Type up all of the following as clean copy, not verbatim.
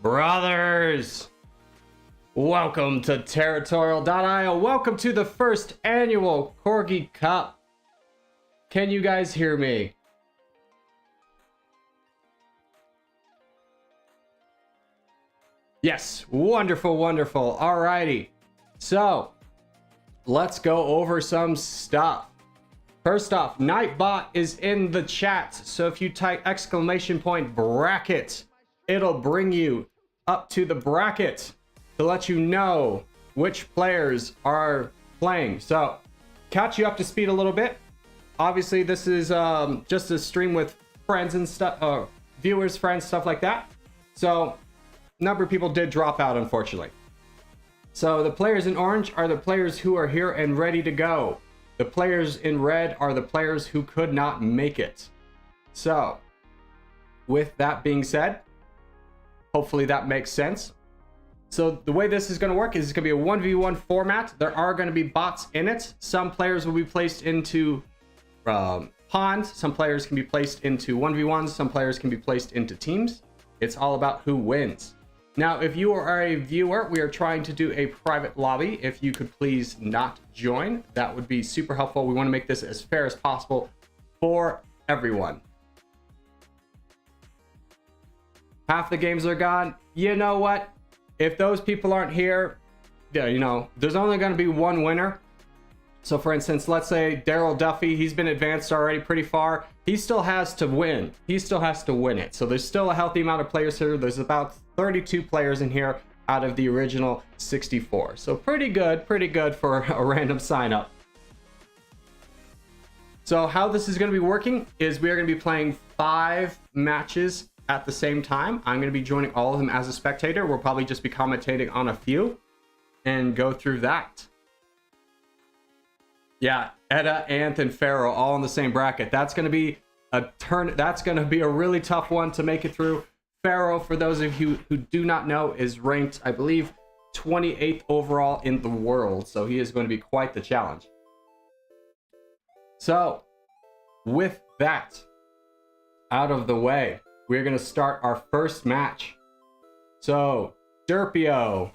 Brothers, welcome to Territorial.io. Welcome to the first annual Corgi Cup. Can you guys hear me? Yes, wonderful, wonderful. Alrighty, so let's go over some stuff. First off, Nightbot is in the chat, so if you type !bracket, it'll bring you up to the bracket to let you know which players are playing. So, catch you up to speed a little bit. Obviously, this is just a stream with friends and stuff, viewers, friends, stuff like that. So, a number of people did drop out, unfortunately. So, the players in orange are the players who are here and ready to go. The players in red are the players who could not make it. So, with that being said, hopefully that makes sense. So the way this is going to work is it's going to be a 1v1 format. There are going to be bots in it. Some players will be placed into ponds. Some players can be placed into 1v1s. Some players can be placed into teams. It's all about who wins. Now, if you are a viewer, we are trying to do a private lobby. If you could please not join, that would be super helpful. We want to make this as fair as possible for everyone. Half the games are gone. You know what? If those people aren't here, yeah, you know, there's only going to be one winner. So for instance, let's say Daryl Duffy, he's been advanced already pretty far. He still has to win. He still has to win it. So there's still a healthy amount of players here. There's about 32 players in here out of the original 64. So pretty good for a random sign up. So how this is going to be working is we are going to be playing 5 matches at the same time. I'm going to be joining all of them as a spectator. We'll probably just be commentating on a few and go through that. Yeah, Edda, Anth, and Pharaoh all in the same bracket. That's going to be a turn. That's going to be a really tough one to make it through. Pharaoh, for those of you who do not know, is ranked, I believe, 28th overall in the world. So he is going to be quite the challenge. So, with that out of the way, we're going to start our first match. So, Derpio.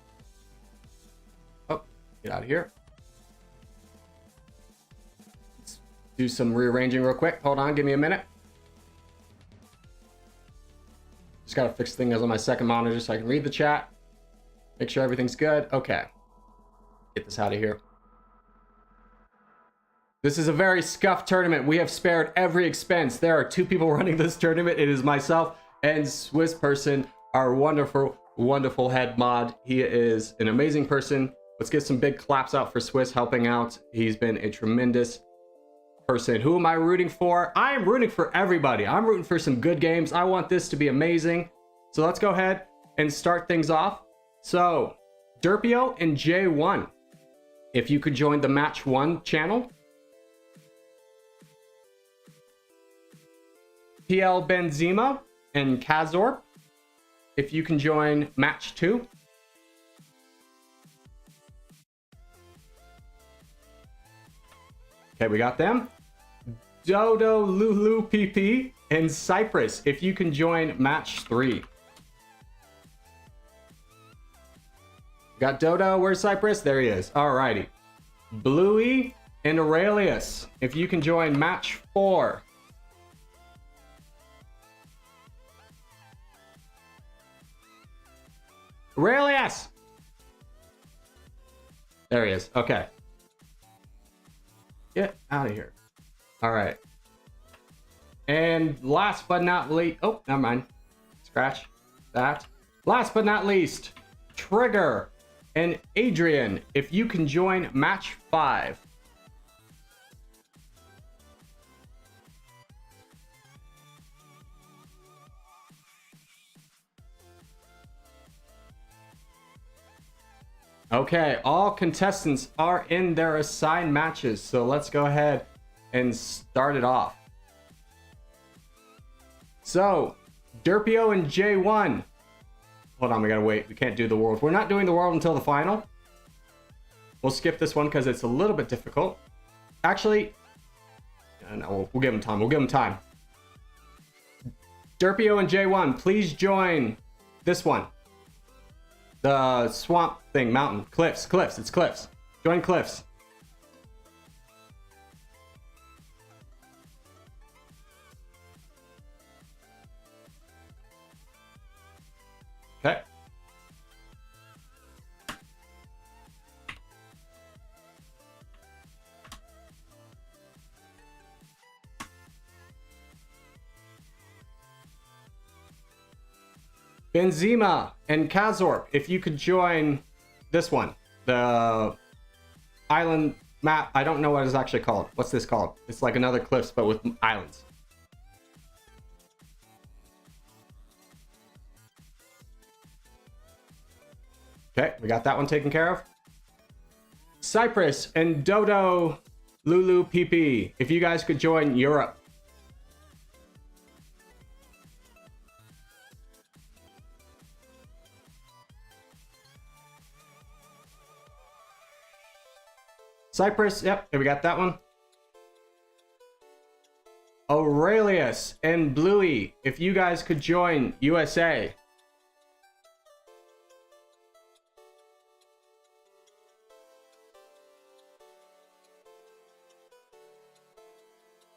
Oh, get out of here. Let's do some rearranging real quick. Hold on, give me a minute. Just got to fix things on my second monitor so I can read the chat. Make sure everything's good. Okay. Get this out of here. This is a very scuffed tournament. We have spared every expense. There are 2 people running this tournament. It is myself and Swiss Person, our wonderful, wonderful head mod. He is an amazing person. Let's get some big claps out for Swiss helping out. He's been a tremendous person. Who am I rooting for? I am rooting for everybody. I'm rooting for some good games. I want this to be amazing. So let's go ahead and start things off. So, Derpio and J1. If you could join the Match 1 channel. PL Benzema and Kazorp, if you can join Match 2. Okay, we got them. Dodo, Lulu, PP, and Cypress, if you can join Match 3. Got Dodo, where's Cypress? There he is. Alrighty. Bluey and Aurelius, if you can join Match 4. Aurelius! There he is. Okay. Get out of here. All right. And last but not least... Oh, never mind. Scratch that. Last but not least, Trigger and Adrian, if you can join Match 5. Okay, all contestants are in their assigned matches, so let's go ahead and start it off. So, Derpio and J1. Hold on, we gotta wait. We can't do the world. We're not doing the world until the final. We'll skip this one because it's a little bit difficult. Actually, no, we'll give him time. We'll give him time. Derpio and J1, please join this one. The swamp thing, mountain, cliffs, it's cliffs. Join cliffs. Okay. Benzema and Kazorp, if you could join this one, the island map. I don't know what it's actually called. What's this called? It's like another cliffs, but with islands. Okay, we got that one taken care of. Cyprus and Dodo Lulu PP, if you guys could join Europe. Cyprus, yep, we got that one. Aurelius and Bluey, if you guys could join USA.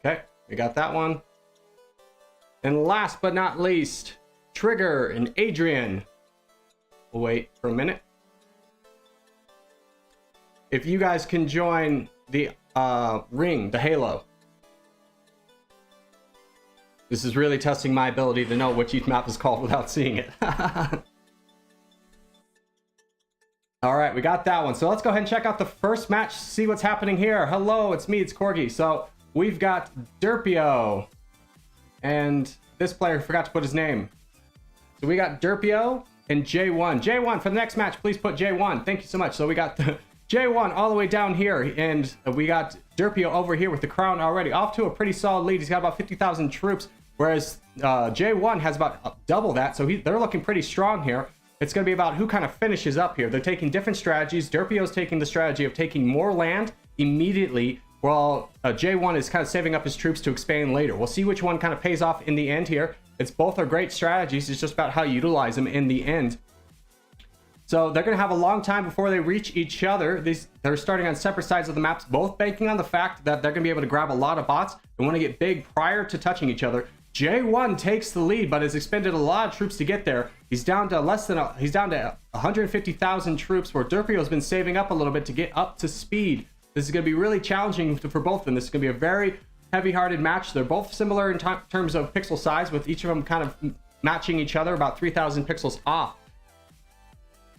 Okay, we got that one. And last but not least, Trigger and Adrian. We'll wait for a minute. If you guys can join the ring, the Halo. This is really testing my ability to know what each map is called without seeing it. All right, we got that one. So let's go ahead and check out the first match, see what's happening here. Hello, it's me, it's Corgi. So we've got Derpio. And this player forgot to put his name. So we got Derpio and J1. J1, for the next match, please put J1. Thank you so much. So we got the J1 all the way down here, and we got Derpio over here with the crown already. Off to a pretty solid lead. He's got about 50,000 troops, whereas J1 has about double that, so they're looking pretty strong here. It's going to be about who kind of finishes up here. They're taking different strategies. Derpio's taking the strategy of taking more land immediately, while J1 is kind of saving up his troops to expand later. We'll see which one kind of pays off in the end here. It's both are great strategies. It's just about how you utilize them in the end. So they're going to have a long time before they reach each other. They're starting on separate sides of the maps, both banking on the fact that they're going to be able to grab a lot of bots and want to get big prior to touching each other. J1 takes the lead, but has expended a lot of troops to get there. He's down to he's down to 150,000 troops, where Derpio's been saving up a little bit to get up to speed. This is going to be really challenging for both of them. This is going to be a very heavy-hearted match. They're both similar in terms of pixel size, with each of them kind of matching each other about 3,000 pixels off.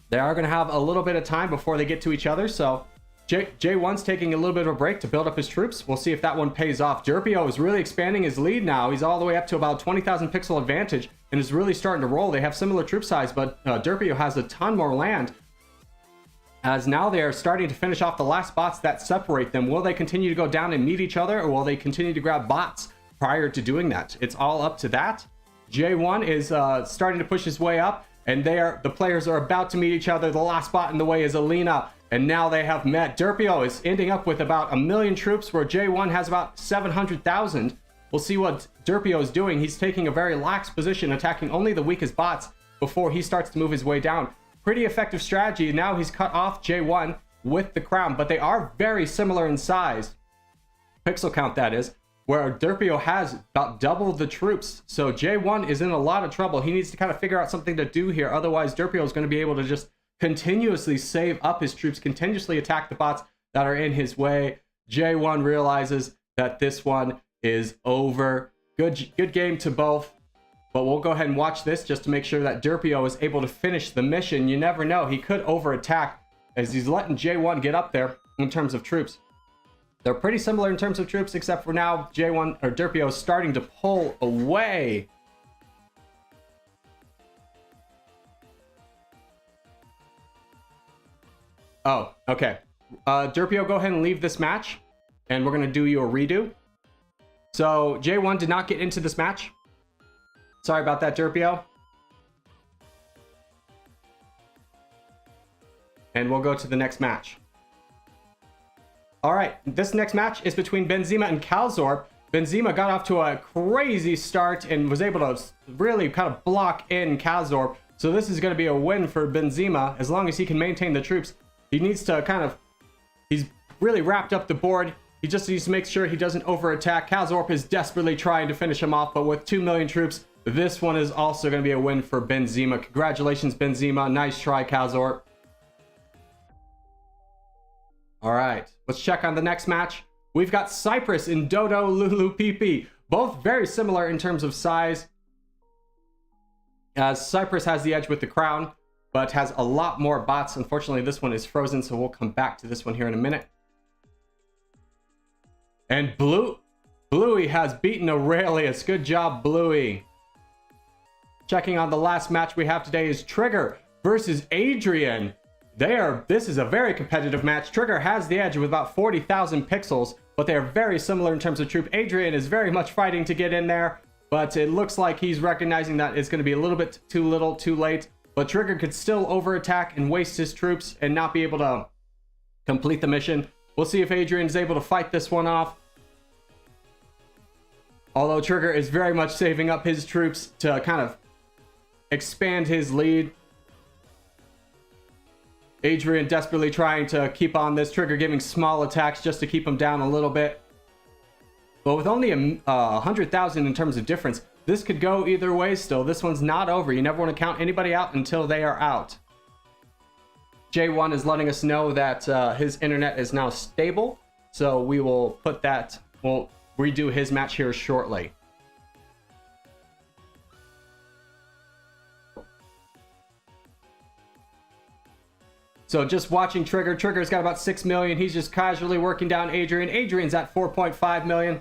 They are going to have a little bit of time before they get to each other, so J1's taking a little bit of a break to build up his troops. We'll see if that one pays off. Derpio is really expanding his lead now. He's all the way up to about 20,000 pixel advantage and is really starting to roll. They have similar troop size, but Derpio has a ton more land, as now they are starting to finish off the last bots that separate them. Will they continue to go down and meet each other, or will they continue to grab bots prior to doing that? It's all up to that. J1 is starting to push his way up, and the players are about to meet each other. The last bot in the way is Alina, and now they have met. Derpio is ending up with about 1 million troops, where J1 has about 700,000. We'll see what Derpio is doing. He's taking a very lax position, attacking only the weakest bots before he starts to move his way down. Pretty effective strategy. Now he's cut off J1 with the crown, but they are very similar in size. Pixel count, that is. Where Derpio has about double the troops. So J1 is in a lot of trouble. He needs to kind of figure out something to do here. Otherwise, Derpio is going to be able to just continuously save up his troops, continuously attack the bots that are in his way. J1 realizes that this one is over. Good game to both. But we'll go ahead and watch this just to make sure that Derpio is able to finish the mission. You never know. He could over-attack, as he's letting J1 get up there in terms of troops. They're pretty similar in terms of troops, except for now J1 or Derpio is starting to pull away. Oh, okay. Derpio, go ahead and leave this match, and we're going to do you a redo. So J1 did not get into this match. Sorry about that, Derpio. And we'll go to the next match. All right, this next match is between Benzema and Kazorp. Benzema got off to a crazy start and was able to really kind of block in Kazorp. So this is going to be a win for Benzema as long as he can maintain the troops. He needs to he's really wrapped up the board. He just needs to make sure he doesn't over-attack. Kazorp is desperately trying to finish him off, but with 2 million troops, this one is also going to be a win for Benzema. Congratulations, Benzema. Nice try, Kazorp. All right, let's check on the next match. We've got Cyprus and Dodo Lulu PP. Both very similar in terms of size. As Cyprus has the edge with the crown, but has a lot more bots. Unfortunately, this one is frozen, so we'll come back to this one here in a minute. And Bluey has beaten Aurelius. Good job, Bluey. Checking on the last match we have today is Trigger versus Adrian. This is a very competitive match. Trigger has the edge with about 40,000 pixels, but they are very similar in terms of troop. Adrian is very much fighting to get in there, but it looks like he's recognizing that it's going to be a little bit too little, too late. But Trigger could still over-attack and waste his troops and not be able to complete the mission. We'll see if Adrian is able to fight this one off. Although Trigger is very much saving up his troops to kind of expand his lead. Adrian desperately trying to keep on this. Trigger giving small attacks just to keep him down a little bit. But with only 100,000 in terms of difference, this could go either way still. This one's not over. You never want to count anybody out until they are out. J1 is letting us know that his internet is now stable. So we will put that... We'll redo his match here shortly. So just watching Trigger. Trigger's got about 6 million. He's just casually working down Adrian. Adrian's at 4.5 million.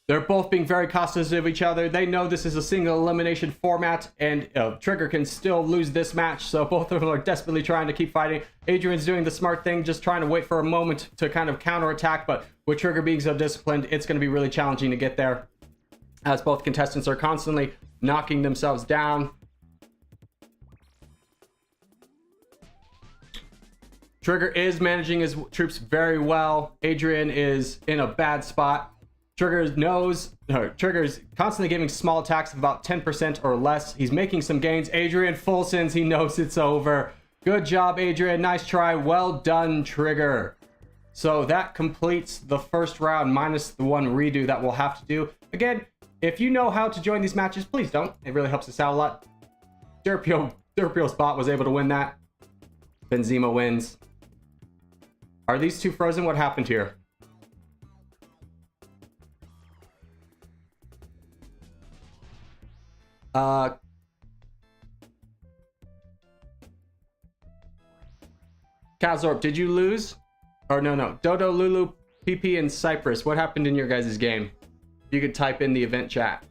They're both being very cautious of each other. They know this is a single elimination format, and Trigger can still lose this match. So both of them are desperately trying to keep fighting. Adrian's doing the smart thing, just trying to wait for a moment to kind of counterattack. But with Trigger being so disciplined, it's going to be really challenging to get there, as both contestants are constantly knocking themselves down. Trigger is managing his troops very well. Adrian is in a bad spot. Trigger's constantly giving small attacks of about 10% or less. He's making some gains. Adrian full sends. He knows it's over. Good job, Adrian. Nice try. Well done, Trigger. So that completes the first round, minus the one redo that we'll have to do. Again, if you know how to join these matches, please don't. It really helps us out a lot. Territorial spot was able to win that. Benzema wins. Are these two frozen? What happened here? Kazorp, did you lose? Or no. Dodo, Lulu, PP, and Cyprus. What happened in your guys' game? You could type in the event chat.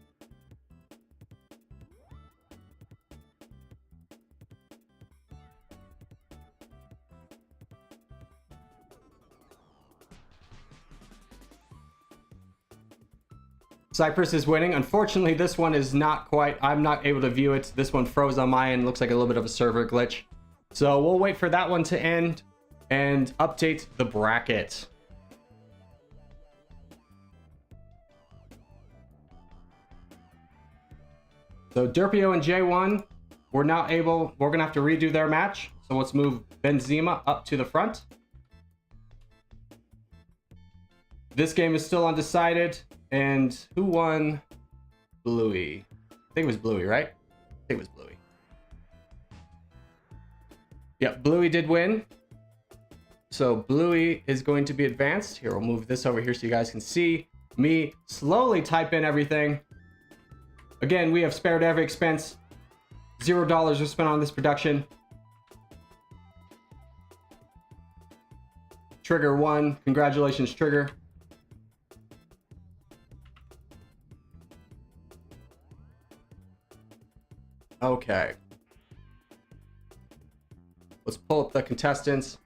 Cyprus is winning. Unfortunately, this one is not quite... I'm not able to view it. This one froze on my end. Looks like a little bit of a server glitch. So we'll wait for that one to end and update the bracket. So Derpio and J1, we're going to have to redo their match. So let's move Benzema up to the front. This game is still undecided. And who won? Bluey. I think it was Bluey, right? I think it was Bluey. Yeah, Bluey did win. So Bluey is going to be advanced. Here, we'll move this over here so you guys can see me slowly type in everything. Again, we have spared every expense. $0 was spent on this production. Trigger won. Congratulations, Trigger. Okay. Let's pull up the contestants.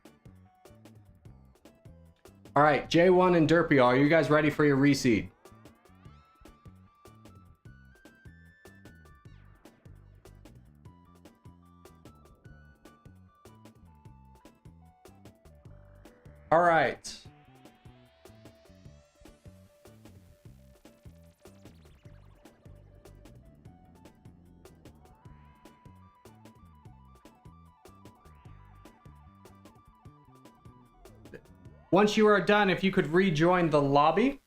All right, J1 and Derpio, are you guys ready for your reseed? All right. Once you are done, if you could rejoin the lobby,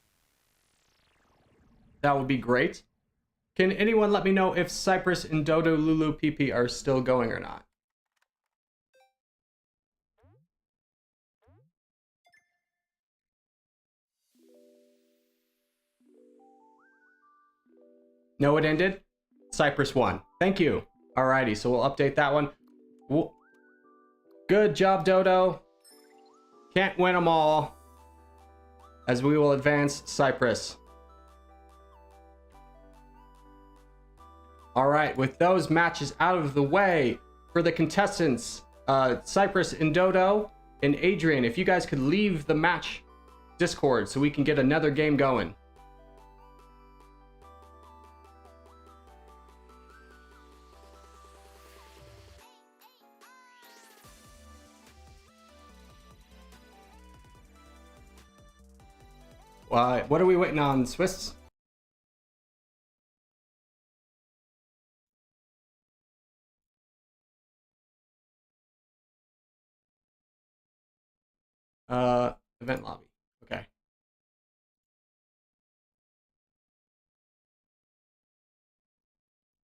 that would be great. Can anyone let me know if Cypress and Dodo Lulu PP are still going or not? No, it ended? Cypress won. Thank you. Alrighty, so we'll update that one. Good job, Dodo. Can't win them all, as we will advance Cypress. Alright, with those matches out of the way, for the contestants, Cypress and Dodo and Adrian, if you guys could leave the match Discord so we can get another game going. What are we waiting on, Swiss? Event lobby. Okay.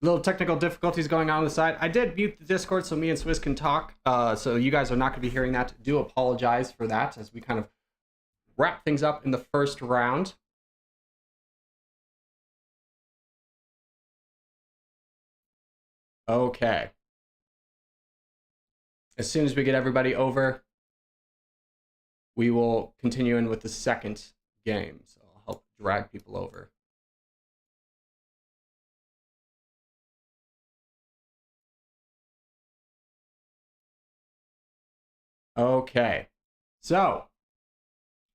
Little technical difficulties going on the side. I did mute the Discord so me and Swiss can talk. So you guys are not going to be hearing that. Do apologize for that as we kind of wrap things up in the first round. Okay. As soon as we get everybody over, we will continue in with the second game. So I'll help drag people over. Okay. So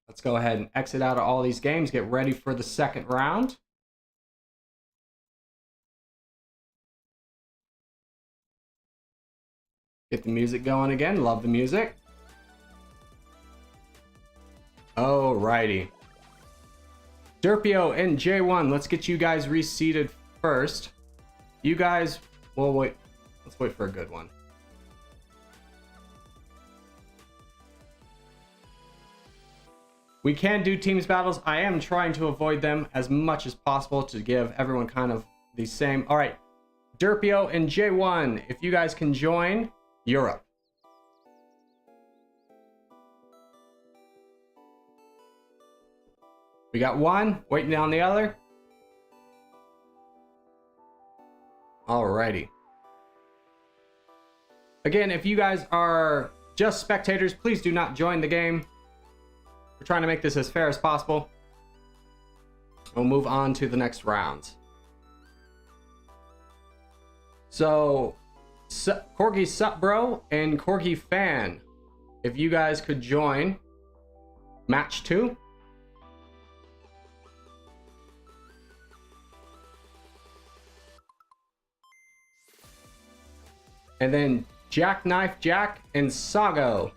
let's go ahead and exit out of all these games, get ready for the second round. Get the music going again. Love the music. Alrighty. Derpio and J1, let's get you guys reseated first. You guys, well, wait. Let's wait for a good one. We can do teams battles. I am trying to avoid them as much as possible to give everyone kind of the same. All right, Derpio and J1, if you guys can join, Europe. We got one, waiting on the other. Alrighty. Again, if you guys are just spectators, please do not join the game. We're trying to make this as fair as possible. We'll move on to the next round. So, Corgi Sup Bro and Corgi Fan, if you guys could join match 2. And then Jackknife Jack and Sago,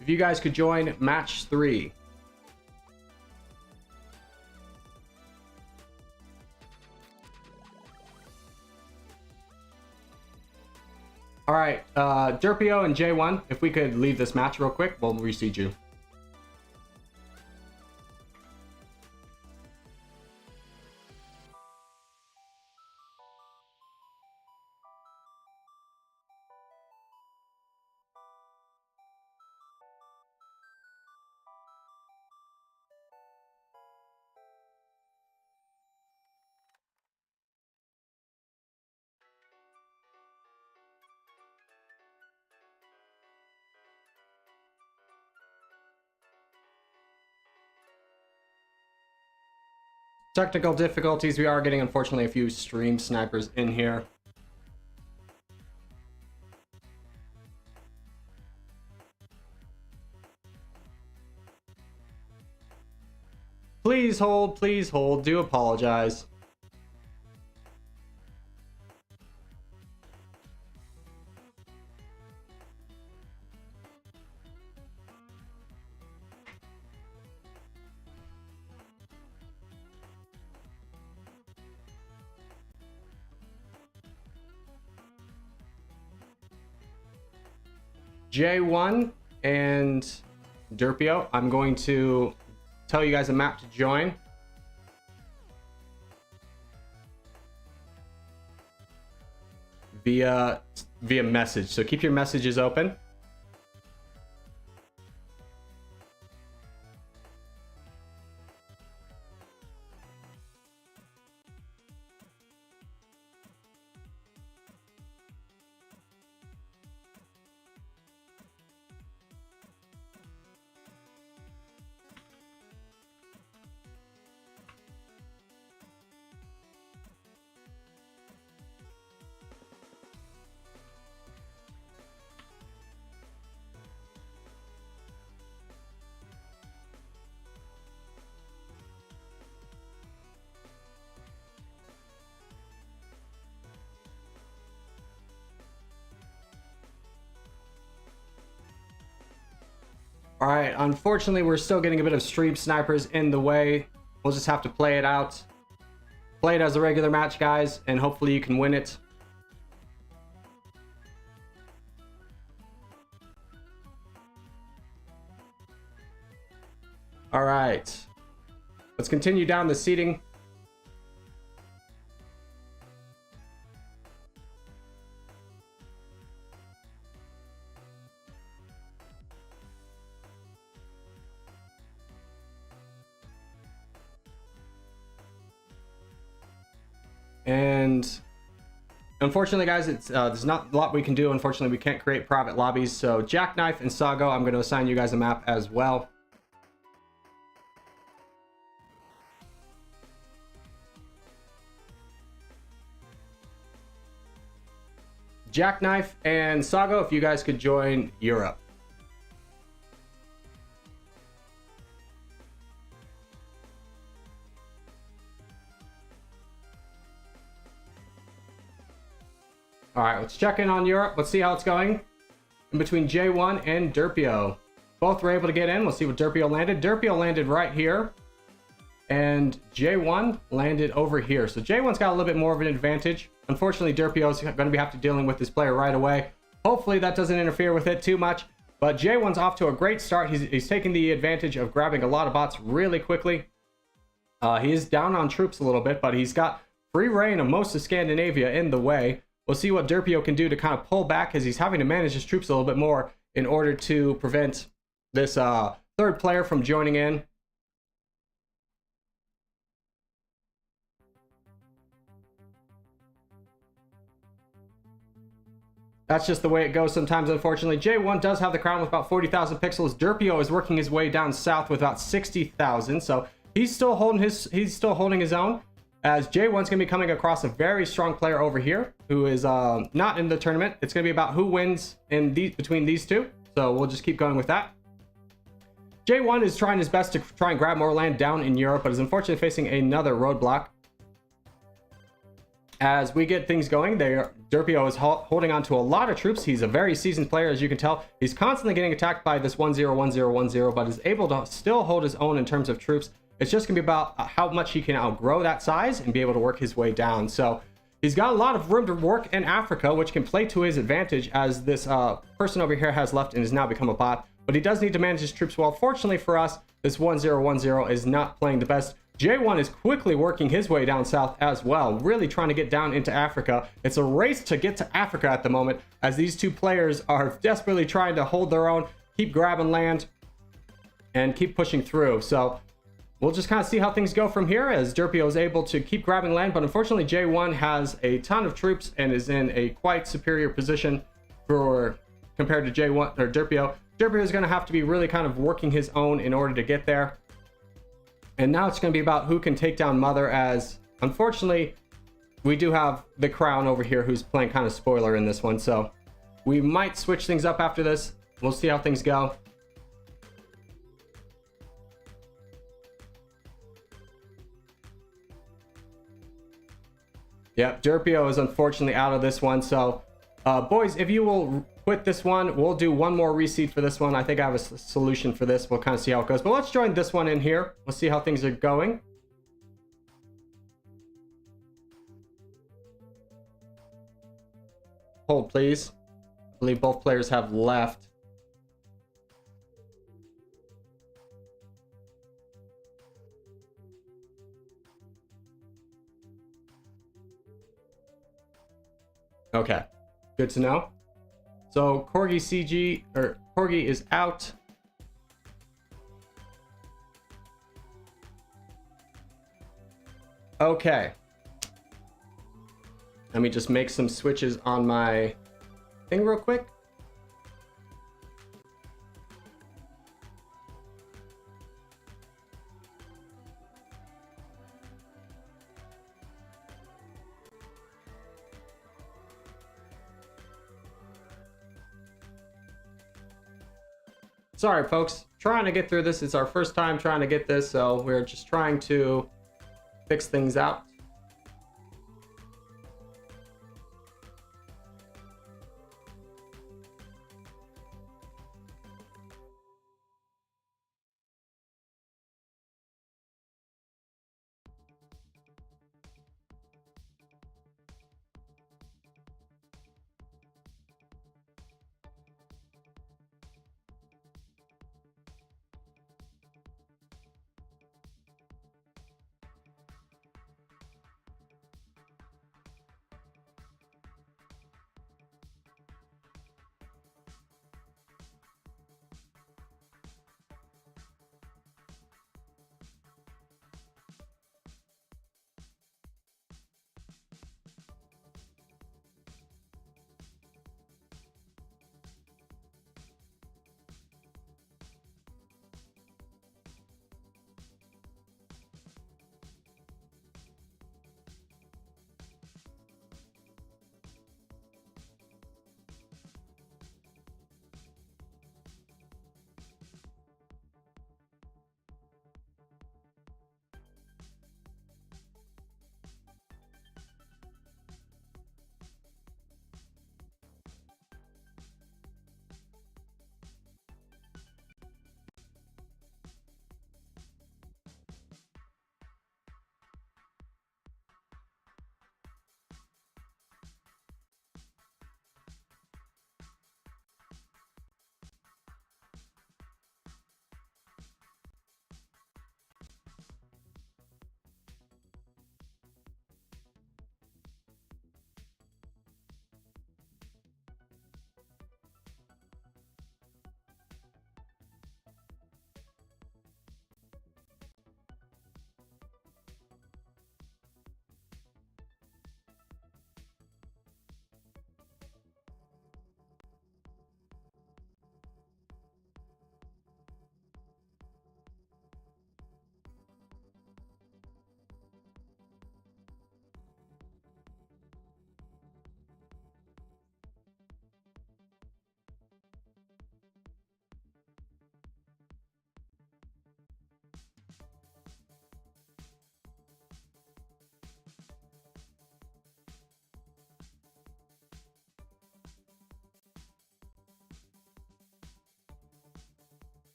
if you guys could join match 3. All right, Derpio and J1, if we could leave this match real quick, we'll reseed you. Technical difficulties. We are getting, unfortunately, a few stream snipers in here. Please hold, please hold. Do apologize. J1 and Derpio. I'm going to tell you guys a map to join. Via message. So keep your messages open. All right, unfortunately, we're still getting a bit of stream snipers in the way. We'll just have to play it out. Play it as a regular match, guys, and hopefully you can win it. All right, let's continue down the seating. And unfortunately, guys, it's there's not a lot we can do. Unfortunately, we can't create private lobbies. So Jackknife and Sago, I'm going to assign you guys a map as well. Jackknife and Sago, if you guys could join Europe. All right, let's check in on Europe. Let's see how it's going in between J1 and Derpio. Both were able to get in. Let's see what Derpio landed. Derpio landed right here, and J1 landed over here. So J1's got a little bit more of an advantage. Unfortunately, Derpio's going to have to dealing with this player right away. Hopefully that doesn't interfere with it too much. But J1's off to a great start. He's taking the advantage of grabbing a lot of bots really quickly. He is down on troops a little bit, but he's got free reign of most of Scandinavia in the way. We'll see what Derpio can do to kind of pull back, as he's having to manage his troops a little bit more in order to prevent this third player from joining in. That's just the way it goes sometimes, unfortunately. J1 does have the crown with about 40,000 pixels. Derpio is working his way down south with about 60,000, so he's still holding his own. As J1's going to be coming across a very strong player over here who is not in the tournament. It's going to be about who wins in between these two. So we'll just keep going with that. J1 is trying his best to try and grab more land down in Europe, but is unfortunately facing another roadblock. As we get things going, Derpio is holding on to a lot of troops. He's a very seasoned player, as you can tell. He's constantly getting attacked by this 1-0, 1-0, 1-0, but is able to still hold his own in terms of troops. It's just going to be about how much he can outgrow that size and be able to work his way down. So he's got a lot of room to work in Africa, which can play to his advantage, as this person over here has left and has now become a bot. But he does need to manage his troops well. Fortunately for us, this 1-0, 1-0 is not playing the best. J1 is quickly working his way down south as well, really trying to get down into Africa. It's a race to get to Africa at the moment, as these two players are desperately trying to hold their own, keep grabbing land, and keep pushing through. So we'll just kind of see how things go from here, as Derpio is able to keep grabbing land, but unfortunately J1 has a ton of troops and is in a quite superior position compared to J1 or Derpio. Derpio is going to have to be really kind of working his own in order to get there. And now it's going to be about who can take down Mother, as unfortunately we do have the Crown over here who's playing kind of spoiler in this one. So we might switch things up after this. We'll see how things go. Yep, Derpio is unfortunately out of this one. So boys, if you will quit this one, we'll do one more reseed for this one. I think I have a solution for this. We'll kind of see how it goes, but let's join this one in here. We'll see how things are going. Hold, please. I believe both players have left. Okay, good to know. So Corgi CG, or Corgi is out. Okay. Let me just make some switches on my thing real quick. Sorry, folks. Trying to get through this. It's our first time trying to get this, so we're just trying to fix things out.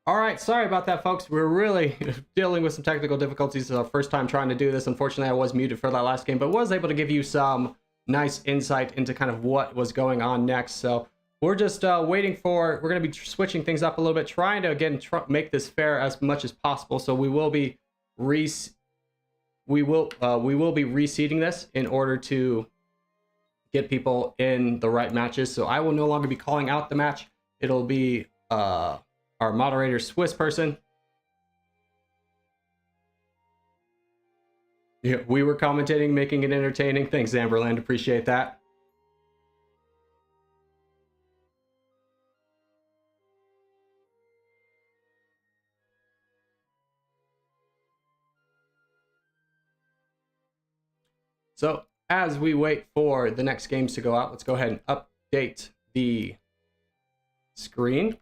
All right, sorry about that, folks. We're really dealing with some technical difficulties. It's our first time trying to do this. Unfortunately, I was muted for that last game, but was able to give you some nice insight into kind of what was going on next. So we're just waiting for, we're going to be switching things up a little bit, trying to, again, make this fair as much as possible. So we will be reseeding this in order to get people in the right matches. So I will no longer be calling out the match. It'll be our moderator, Swiss person. Yeah, we were commentating, making it entertaining. Thanks, Amberland. Appreciate that. So as we wait for the next games to go out, let's go ahead and update the screen.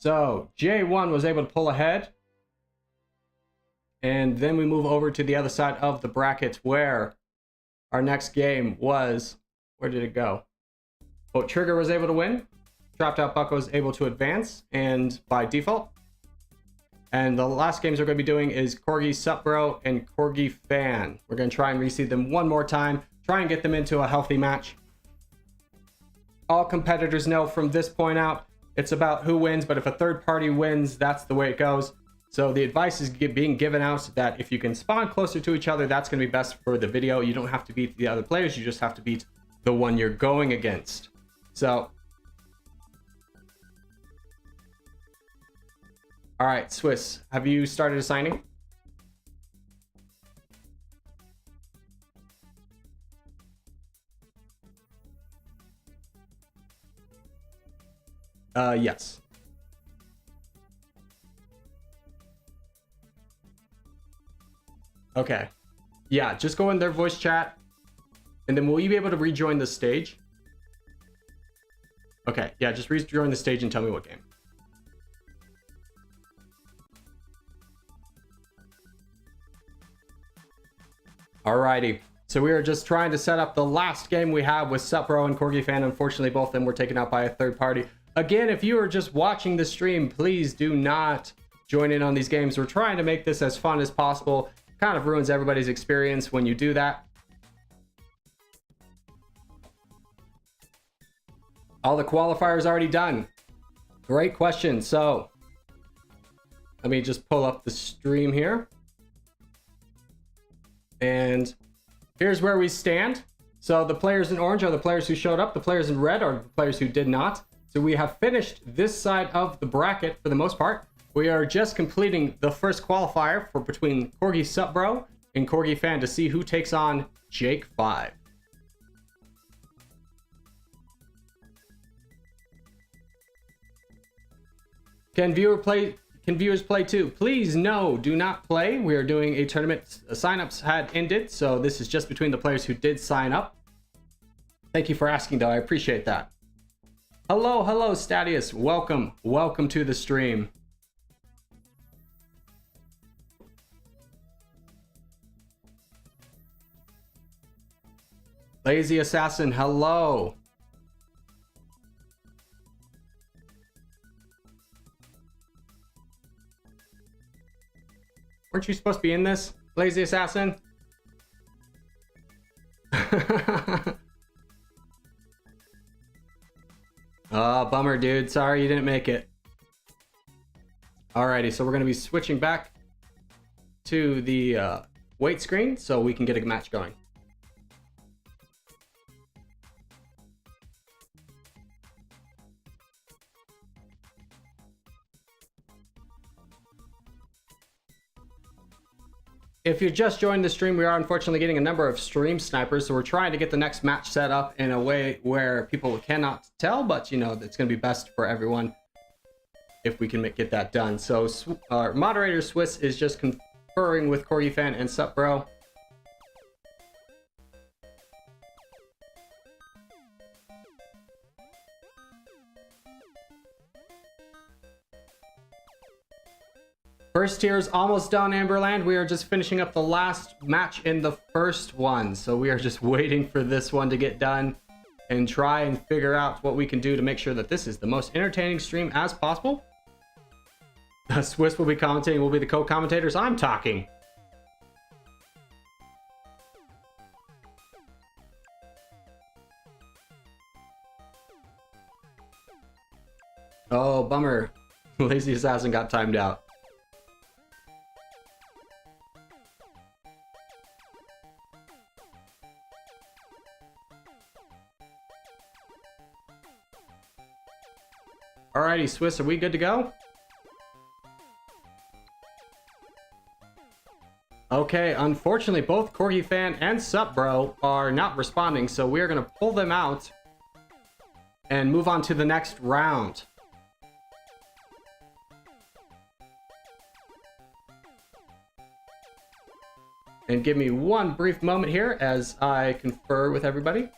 So J1 was able to pull ahead. And then we move over to the other side of the bracket where our next game was, where did it go? Oh, Trigger was able to win. Trapped Out Buck was able to advance, and by default. And the last games we're going to be doing is Corgi Sup Bro and Corgi Fan. We're going to try and reseed them one more time, try and get them into a healthy match. All competitors know from this point out, it's about who wins, but if a third party wins, that's the way it goes. So the advice is being given out that if you can spawn closer to each other, that's going to be best for the video. You don't have to beat the other players, you just have to beat the one you're going against. So, all right, Swiss, have you started assigning? Yes. Okay. Yeah, just go in their voice chat. And then will you be able to rejoin the stage? Okay, yeah, just rejoin the stage and tell me what game. Alrighty. So we are just trying to set up the last game we have with Supro and Corgi Fan. Unfortunately, both of them were taken out by a third party. Again, if you are just watching the stream, please do not join in on these games. We're trying to make this as fun as possible. Kind of ruins everybody's experience when you do that. All the qualifiers already done. Great question. So let me just pull up the stream here. And here's where we stand. So the players in orange are the players who showed up. The players in red are the players who did not. So we have finished this side of the bracket for the most part. We are just completing the first qualifier for between Corgi Sup Bro and Corgi Fan to see who takes on Jake 5. Can viewers play too? Please, no, do not play. We are doing a tournament. Signups had ended, so this is just between the players who did sign up. Thank you for asking, though. I appreciate that. Hello, hello, Stadius. Welcome. Welcome to the stream. Lazy Assassin, hello. Weren't you supposed to be in this, Lazy Assassin? Oh, bummer, dude. Sorry you didn't make it. Alrighty, so we're going to be switching back to the wait screen so we can get a match going. If you're just joining the stream, we are unfortunately getting a number of stream snipers, so we're trying to get the next match set up in a way where people cannot tell, but you know, it's going to be best for everyone if we can get that done. So our moderator Swiss is just conferring with Corgi Fan and Sup Bro. First tier is almost done, Amberland. We are just finishing up the last match in the first one. So we are just waiting for this one to get done. and try and figure out what we can do to make sure that this is the most entertaining stream as possible. Swiss will be commentating, we'll be the co-commentators. I'm talking. Oh, bummer. Lazy Assassin got timed out. Alrighty, Swiss, are we good to go? Okay, unfortunately, both Corgi Fan and Sup Bro are not responding, so we're gonna pull them out and move on to the next round. And give me one brief moment here as I confer with everybody.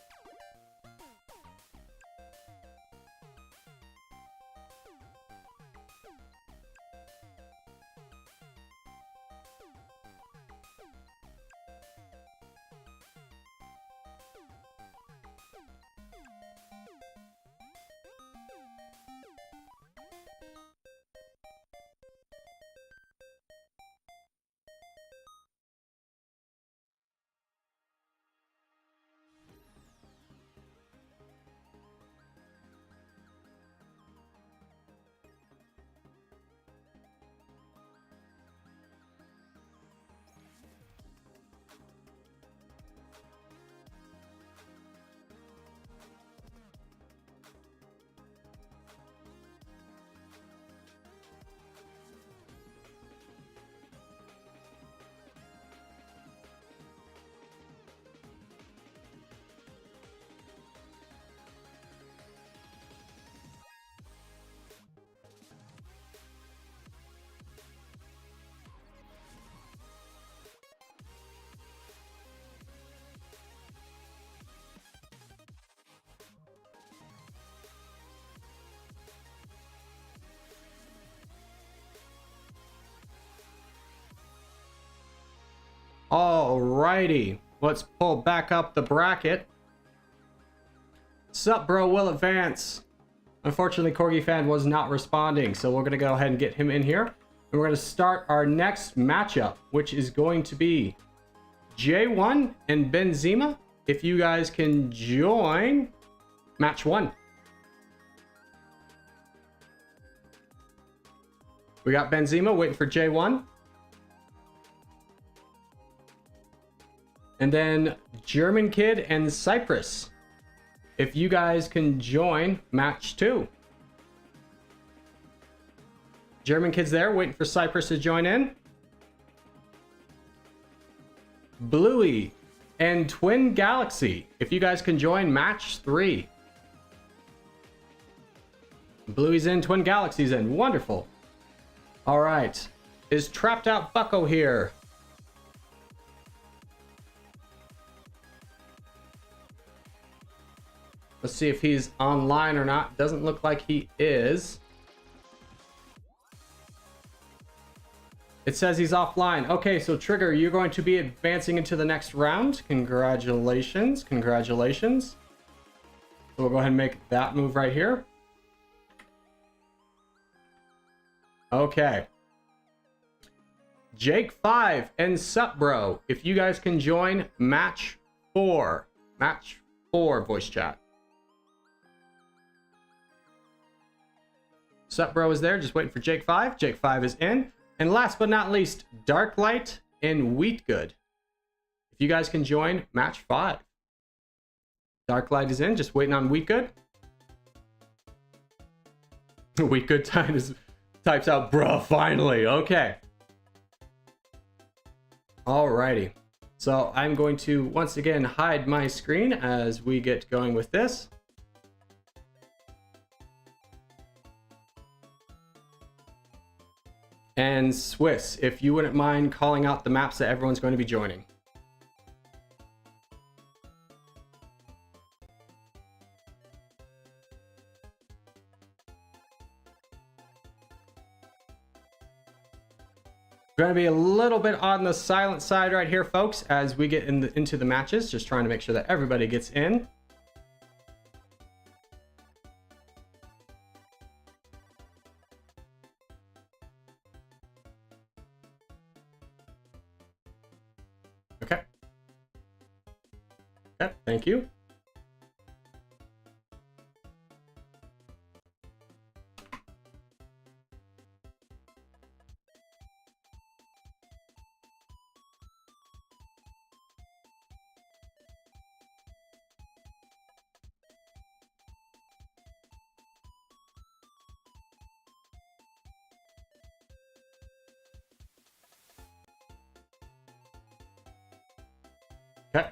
Alrighty, let's pull back up the bracket. Sup Bro will advance. Unfortunately, Corgi Fan was not responding, so we're going to go ahead and get him in here. And we're going to start our next matchup, which is going to be J1 and Benzema. If you guys can join match 1. We got Benzema waiting for J1. And then German Kid and Cyprus. If you guys can join match 2. German Kid's there waiting for Cyprus to join in. Bluey and Twin Galaxy. If you guys can join match 3. Bluey's in, Twin Galaxy's in. Wonderful. All right. Is Trapped Out Bucko here? Let's see if he's online or not. Doesn't look like he is. It says he's offline. Okay, so Trigger, you're going to be advancing into the next round. Congratulations. Congratulations. So we'll go ahead and make that move right here. Okay. Jake 5 and Sup Bro, if you guys can join match 4. Match 4 voice chat. Sup Bro is there, just waiting for Jake 5. Jake 5 is in. And last but not least, Darklight and Wheatgood. If you guys can join match 5. Darklight is in, just waiting on Wheatgood. Wheatgood types out, bruh, finally. Okay. Alrighty. So I'm going to once again hide my screen as we get going with this. And Swiss, if you wouldn't mind calling out the maps that everyone's going to be joining. Going to be a little bit on the silent side right here, folks, as we get into the matches. Just trying to make sure that everybody gets in. Okay, thank you. Okay.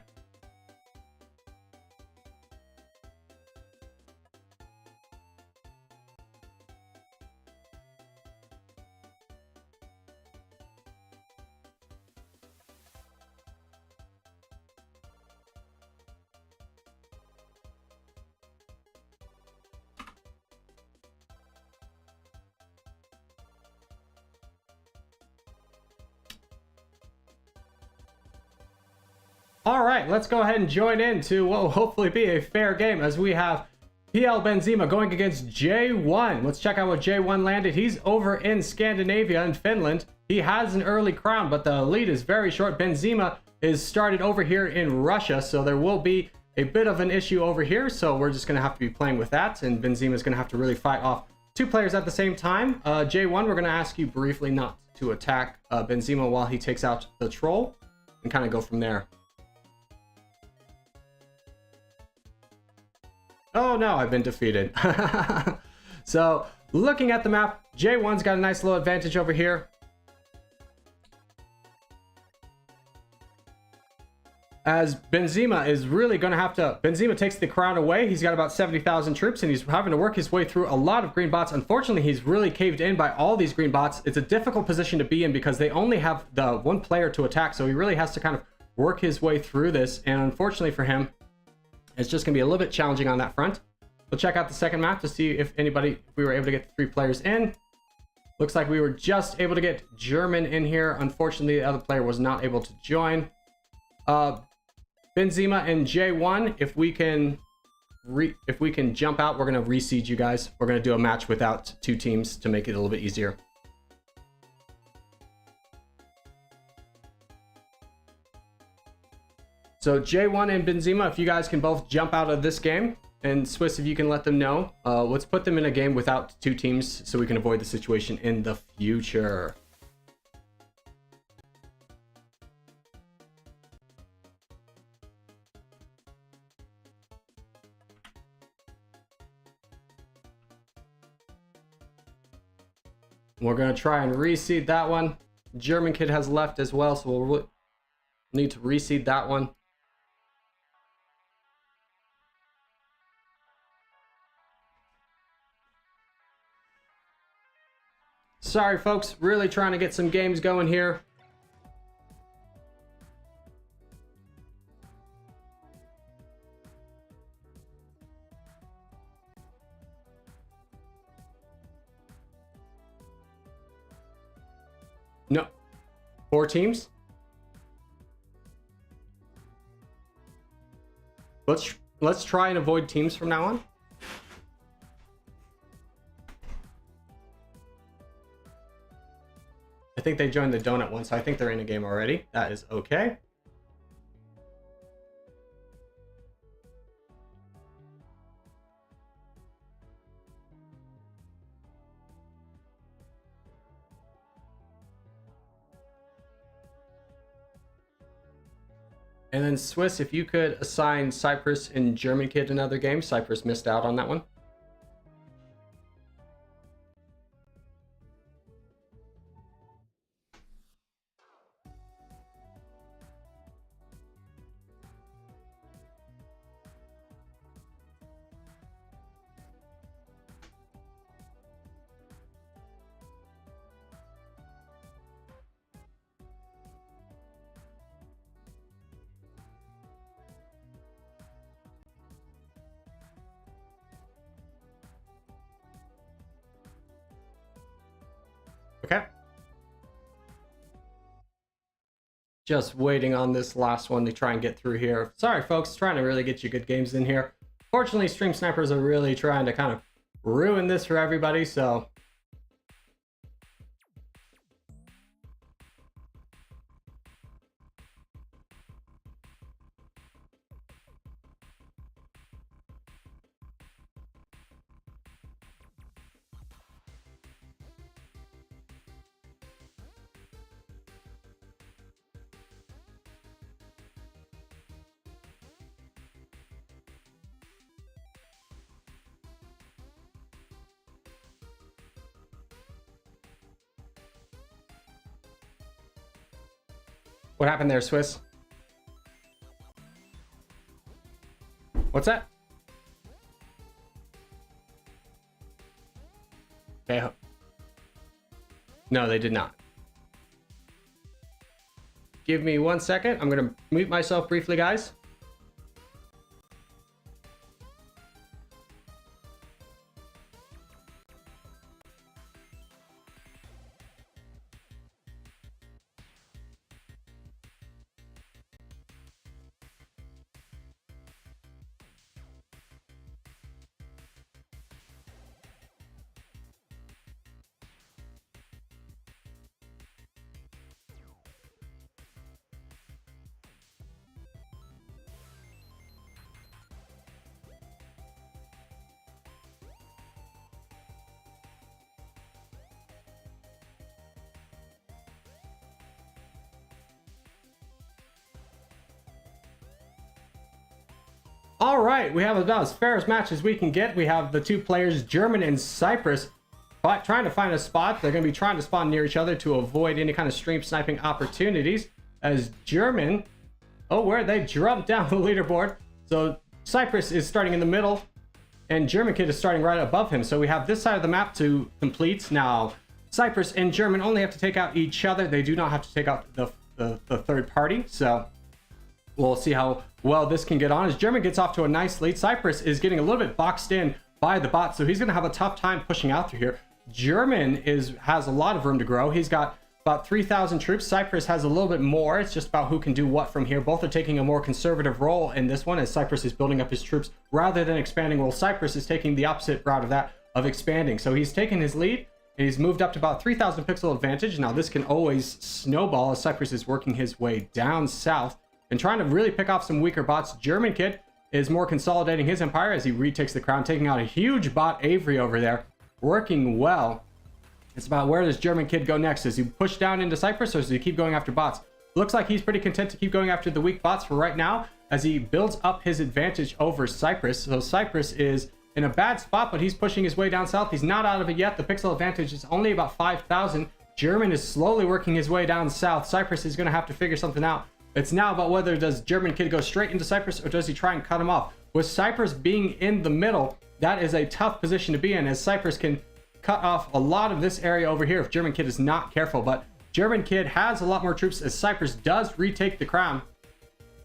All right, let's go ahead and join into what will hopefully be a fair game as we have PL Benzema going against J1. Let's check out what J1 landed. He's over in Scandinavia in Finland. He has an early crown, but the lead is very short. Benzema is started over here in Russia, so there will be a bit of an issue over here. So we're just going to have to be playing with that, and Benzema is going to have to really fight off two players at the same time. J1, we're going to ask you briefly not to attack Benzema while he takes out the troll, and kind of go from there. Oh no, I've been defeated. So, looking at the map, J1's got a nice little advantage over here. As Benzema is really going to have to... Benzema takes the crown away. He's got about 70,000 troops, and he's having to work his way through a lot of green bots. Unfortunately, he's really caved in by all these green bots. It's a difficult position to be in because they only have the one player to attack, so he really has to kind of work his way through this. And unfortunately for him, it's just going to be a little bit challenging on that front. We'll check out the second map to see if we were able to get the 3 players in. Looks like we were just able to get German in here. Unfortunately, the other player was not able to join. Benzema and J1, if we can jump out, we're going to reseed you guys. We're going to do a match without 2 teams to make it a little bit easier. So J1 and Benzema, if you guys can both jump out of this game, and Swiss, if you can let them know, let's put them in a game without 2 teams so we can avoid the situation in the future. We're going to try and reseed that one. German kid has left as well, so we'll need to reseed that one. Sorry, folks. Really trying to get some games going here. No. 4 teams? Let's try and avoid teams from now on. I think they joined the donut one, so I think they're in a game already. That is okay. And then Swiss, if you could assign Cyprus and German kid another game. Cyprus missed out on that one. Okay. Just waiting on this last one to try and get through here. Sorry, folks. Trying to really get you good games in here. Fortunately, stream snipers are really trying to kind of ruin this for everybody, so... What happened there, Swiss? What's that? Okay. No, they did not. Give me 1 second. I'm going to mute myself briefly, guys. All right, we have about as fair as match as we can get. We have the two players, German and Cyprus, trying to find a spot. They're going to be trying to spawn near each other to avoid any kind of stream sniping opportunities. As German, oh, where they jumped down the leaderboard. So Cyprus is starting in the middle, and German Kid is starting right above him. So we have this side of the map to complete. Now, Cyprus and German only have to take out each other. They do not have to take out the third party. So we'll see how well this can get on. As German gets off to a nice lead, Cyprus is getting a little bit boxed in by the bot, so he's going to have a tough time pushing out through here. German has a lot of room to grow. He's got about 3,000 troops. Cyprus has a little bit more. It's just about who can do what from here. Both are taking a more conservative role in this one, as Cyprus is building up his troops rather than expanding. Well, Cyprus is taking the opposite route of that, of expanding. So he's taken his lead, and he's moved up to about 3,000 pixel advantage. Now this can always snowball as Cyprus is working his way down south and trying to really pick off some weaker bots. German Kid is more consolidating his empire as he retakes the crown, taking out a huge bot Avery over there, working well. It's about where does German Kid go next? Does he push down into Cyprus, or does he keep going after bots? Looks like he's pretty content to keep going after the weak bots for right now as he builds up his advantage over Cyprus. So Cyprus is in a bad spot, but he's pushing his way down south. He's not out of it yet. The pixel advantage is only about 5,000. German is slowly working his way down south. Cyprus is going to have to figure something out. It's now about whether does German Kid go straight into Cyprus, or does he try and cut him off. With Cyprus being in the middle, that is a tough position to be in, as Cyprus can cut off a lot of this area over here if German Kid is not careful. But German Kid has a lot more troops as Cyprus does retake the crown,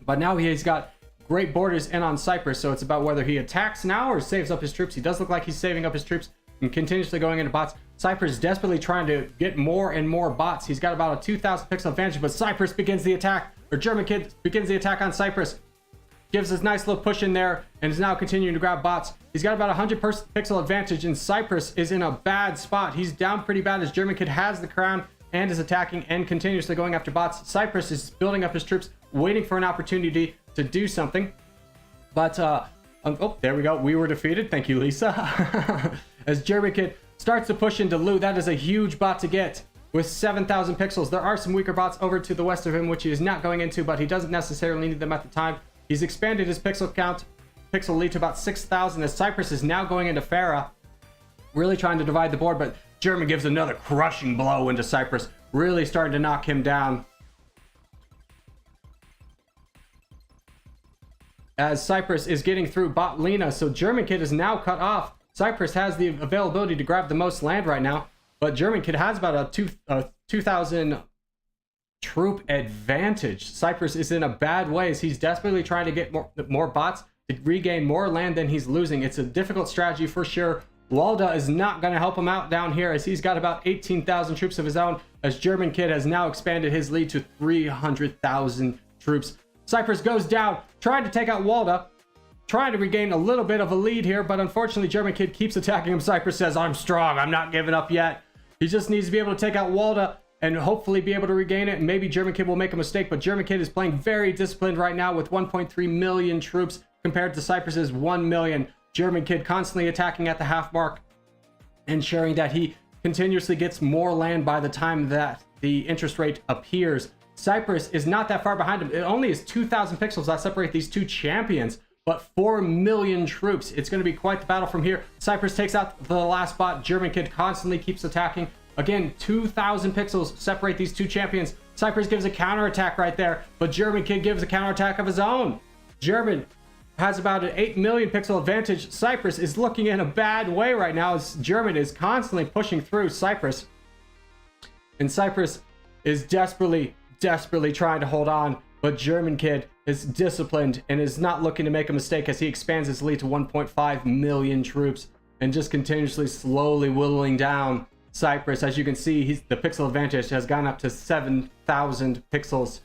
but now he's got great borders in on Cyprus, so it's about whether he attacks now or saves up his troops. He does look like he's saving up his troops and continuously going into bots. Cyprus is desperately trying to get more and more bots. He's got about a 2,000 pixel advantage, but Cyprus begins the attack, or German Kid begins the attack on Cyprus. Gives this nice little push in there and is now continuing to grab bots. He's got about 100 pixel advantage, and Cyprus is in a bad spot. He's down pretty bad as German Kid has the crown and is attacking and continuously going after bots. Cyprus is building up his troops, waiting for an opportunity to do something. But, oh, there we go. We were defeated. Thank you, Lisa. As German Kid starts to push into Lu, that is a huge bot to get with 7,000 pixels. There are some weaker bots over to the west of him, which he is not going into, but he doesn't necessarily need them at the time. He's expanded his pixel count, pixel lead to about 6,000 as Cyprus is now going into Farah, really trying to divide the board, but German gives another crushing blow into Cyprus, really starting to knock him down. As Cyprus is getting through bot Lena, so German Kid is now cut off. Cyprus has the availability to grab the most land right now, but German Kid has about a 2,000 troop advantage. Cyprus is in a bad way as he's desperately trying to get more bots to regain more land than he's losing. It's a difficult strategy for sure. Walda is not going to help him out down here as he's got about 18,000 troops of his own, as German Kid has now expanded his lead to 300,000 troops. Cyprus goes down, trying to take out Walda, trying to regain a little bit of a lead here, but unfortunately German Kid keeps attacking him. Cyprus says, I'm strong, I'm not giving up yet. He just needs to be able to take out Walda and hopefully be able to regain it. Maybe German Kid will make a mistake, but German Kid is playing very disciplined right now with 1.3 million troops compared to Cyprus's 1 million. German Kid constantly attacking at the half mark, ensuring that he continuously gets more land by the time that the interest rate appears. Cyprus is not that far behind him. It only is 2,000 pixels that separate these two champions, but 4 million troops. It's going to be quite the battle from here. Cyprus takes out the last bot. German Kid constantly keeps attacking, Again, 2,000 pixels separate these two champions. Cypress gives a counterattack right there, but German Kid gives a counterattack of his own. German has about an 8 million pixel advantage. Cypress is looking in a bad way right now as German is constantly pushing through Cypress. And Cypress is desperately trying to hold on, but German Kid is disciplined and is not looking to make a mistake as he expands his lead to 1.5 million troops and just continuously slowly whittling down Cypress. As you can see, the pixel advantage has gone up to 7,000 pixels.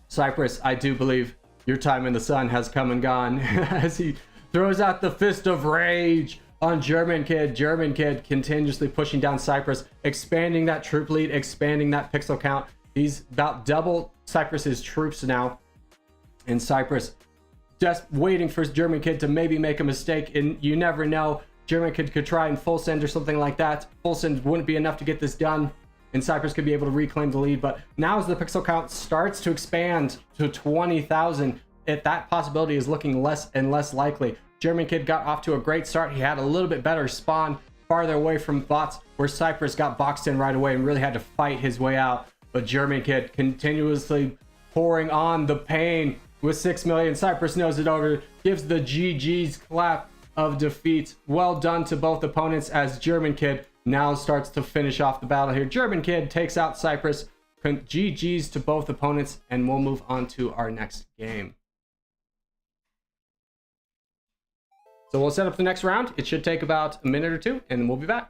Cypress, I do believe your time in the sun has come and gone as he throws out the fist of rage on German Kid. German Kid continuously pushing down Cypress, expanding that troop lead, expanding that pixel count. He's about double Cypress's troops now. And Cypress just waiting for German Kid to maybe make a mistake. And you never know. German Kid could try and full send or something like that. Full send wouldn't be enough to get this done. And Cypress could be able to reclaim the lead. But now as the pixel count starts to expand to 20,000, that possibility is looking less and less likely. German Kid got off to a great start. He had a little bit better spawn farther away from bots, where Cypress got boxed in right away and really had to fight his way out. But German Kid continuously pouring on the pain with 6 million. Cypress knows it over, gives the GG's clap of defeat. Well done to both opponents as German Kid now starts to finish off the battle here. German Kid takes out Cypress. GG's to both opponents, and we'll move on to our next game. So we'll set up the next round. It should take about a minute or two, and then we'll be back.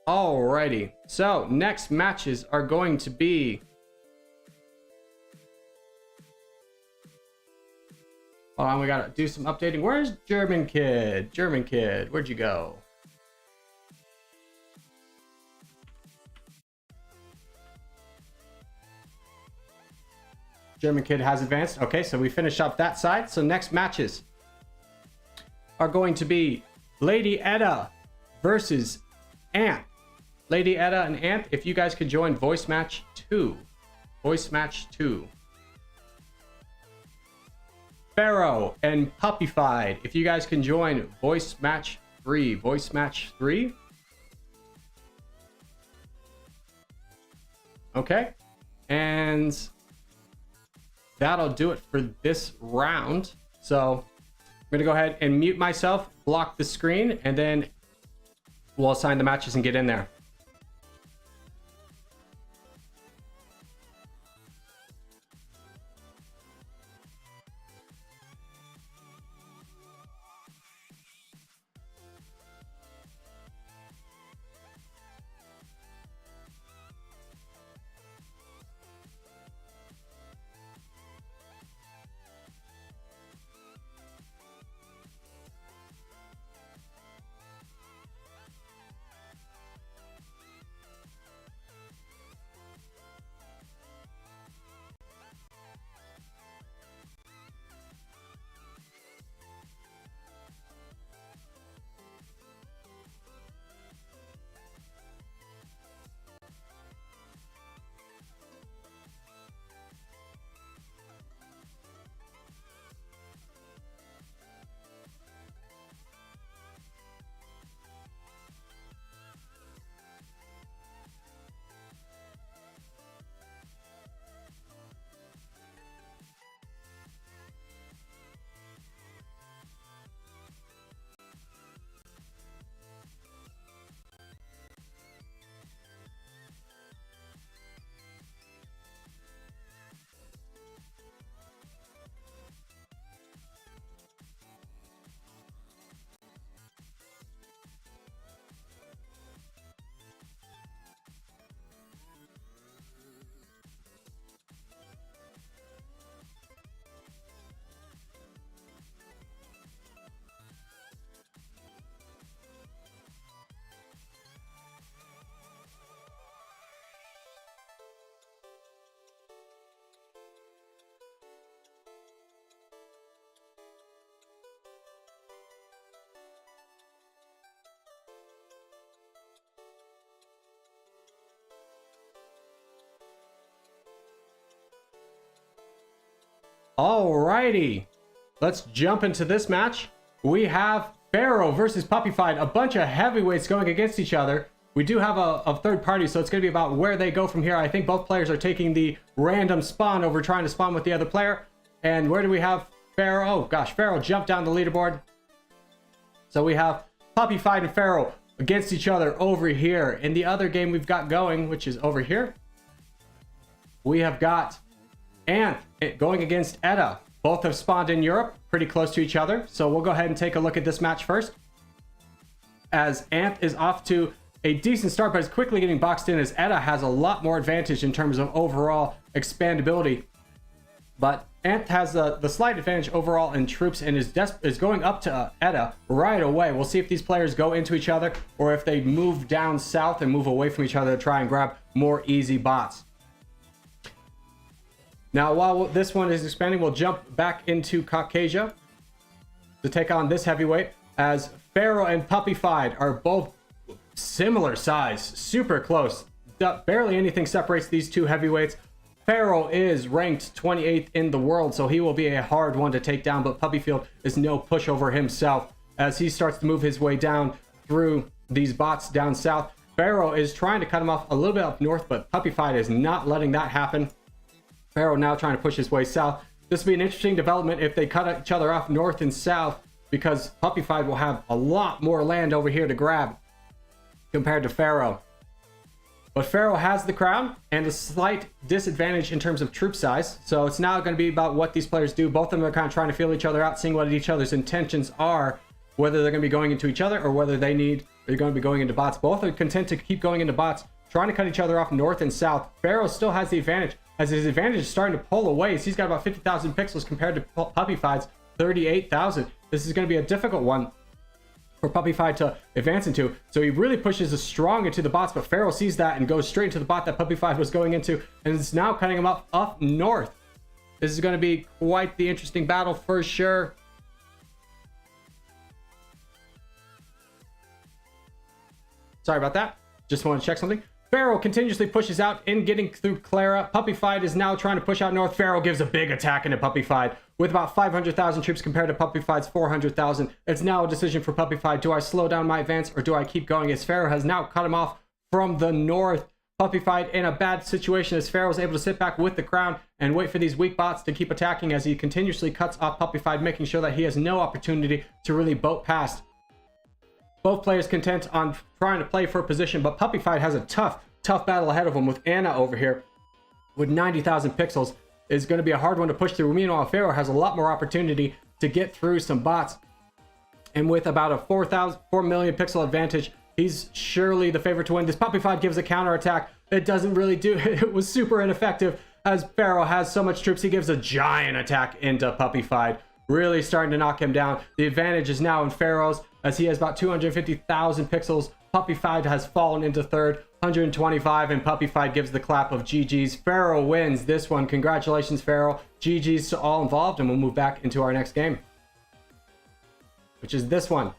Alrighty, so next matches are going to be... Hold on, we gotta do some updating. Where's German Kid? German Kid, where'd you go? German Kid has advanced. Okay, so we finish up that side. So next matches are going to be Lady Edda versus Ant. Lady Edda and Ant, if you guys could join voice match 2. Voice match 2. Pharaoh and Puppyfied, if you guys can join voice match 3. Voice match 3. Okay. And that'll do it for this round. So I'm going to go ahead and mute myself, block the screen, and then we'll assign the matches and get in there. Alrighty, let's jump into this match. We have Pharaoh versus Puppy Fight, a bunch of heavyweights going against each other. We do have a third party, so it's going to be about where they go from here. I think both players are taking the random spawn over trying to spawn with the other player. And where do we have Pharaoh? Oh gosh, Pharaoh jumped down the leaderboard. So we have Puppy Fight and Pharaoh against each other over here. In the other game we've got going, which is over here, we have got Anth going against Etta. Both have spawned in Europe, pretty close to each other. So we'll go ahead and take a look at this match first. As Anth is off to a decent start, but is quickly getting boxed in as Etta has a lot more advantage in terms of overall expandability. But Anth has the slight advantage overall in troops and is going up to Etta right away. We'll see if these players go into each other or if they move down south and move away from each other to try and grab more easy bots. Now, while this one is expanding, we'll jump back into Caucasia to take on this heavyweight, as Pharaoh and Puppy Fight are both similar size, super close. Barely anything separates these two heavyweights. Pharaoh is ranked 28th in the world, so he will be a hard one to take down, but Puppyfield is no pushover himself as he starts to move his way down through these bots down south. Pharaoh is trying to cut him off a little bit up north, but Puppy Fight is not letting that happen. Pharaoh now trying to push his way south. This will be an interesting development if they cut each other off north and south, because Puppy Fight will have a lot more land over here to grab compared to Pharaoh. But Pharaoh has the crown and a slight disadvantage in terms of troop size. So it's now going to be about what these players do. Both of them are kind of trying to feel each other out, seeing what each other's intentions are, whether they're going to be going into each other or whether they're going to be going into bots. Both are content to keep going into bots, trying to cut each other off north and south. Pharaoh still has the advantage, as his advantage is starting to pull away. So he's got about 50,000 pixels compared to Puppy Fight's 38,000. This is going to be a difficult one for Puppy Fight to advance into. So he really pushes us strong into the bots, but Pharaoh sees that and goes straight into the bot that Puppy Fight was going into, and is now cutting him up north. This is going to be quite the interesting battle for sure. Sorry about that. Just want to check something. Pharaoh continuously pushes out in getting through Clara. Puppy Fight is now trying to push out north. Pharaoh gives a big attack into Puppy Fight with about 500,000 troops compared to Puppy Fight's 400,000. It's now a decision for Puppy Fight. Do I slow down my advance or do I keep going? As Pharaoh has now cut him off from the north. Puppy Fight in a bad situation as Pharaoh is able to sit back with the crown and wait for these weak bots to keep attacking as he continuously cuts off Puppy Fight, making sure that he has no opportunity to really boat past. Both players content on trying to play for position, but Puppy Fight has a tough battle ahead of him with Anna over here with 90,000 pixels. Is going to be a hard one to push through. Meanwhile, Pharaoh has a lot more opportunity to get through some bots, and with about a 4 million pixel advantage, he's surely the favorite to win. This Puppy Fight gives a counter attack. It doesn't really do it. Was super ineffective as Pharaoh has so much troops. He gives a giant attack into Puppy Fight, really starting to knock him down. The advantage is now in Pharaoh's as he has about 250,000 pixels. Puppy Fight has fallen into third, 125, and Puppy Fight gives the clap of GG's. Pharaoh wins this one. Congratulations, Pharaoh. GG's to all involved, and we'll move back into our next game, which is this one.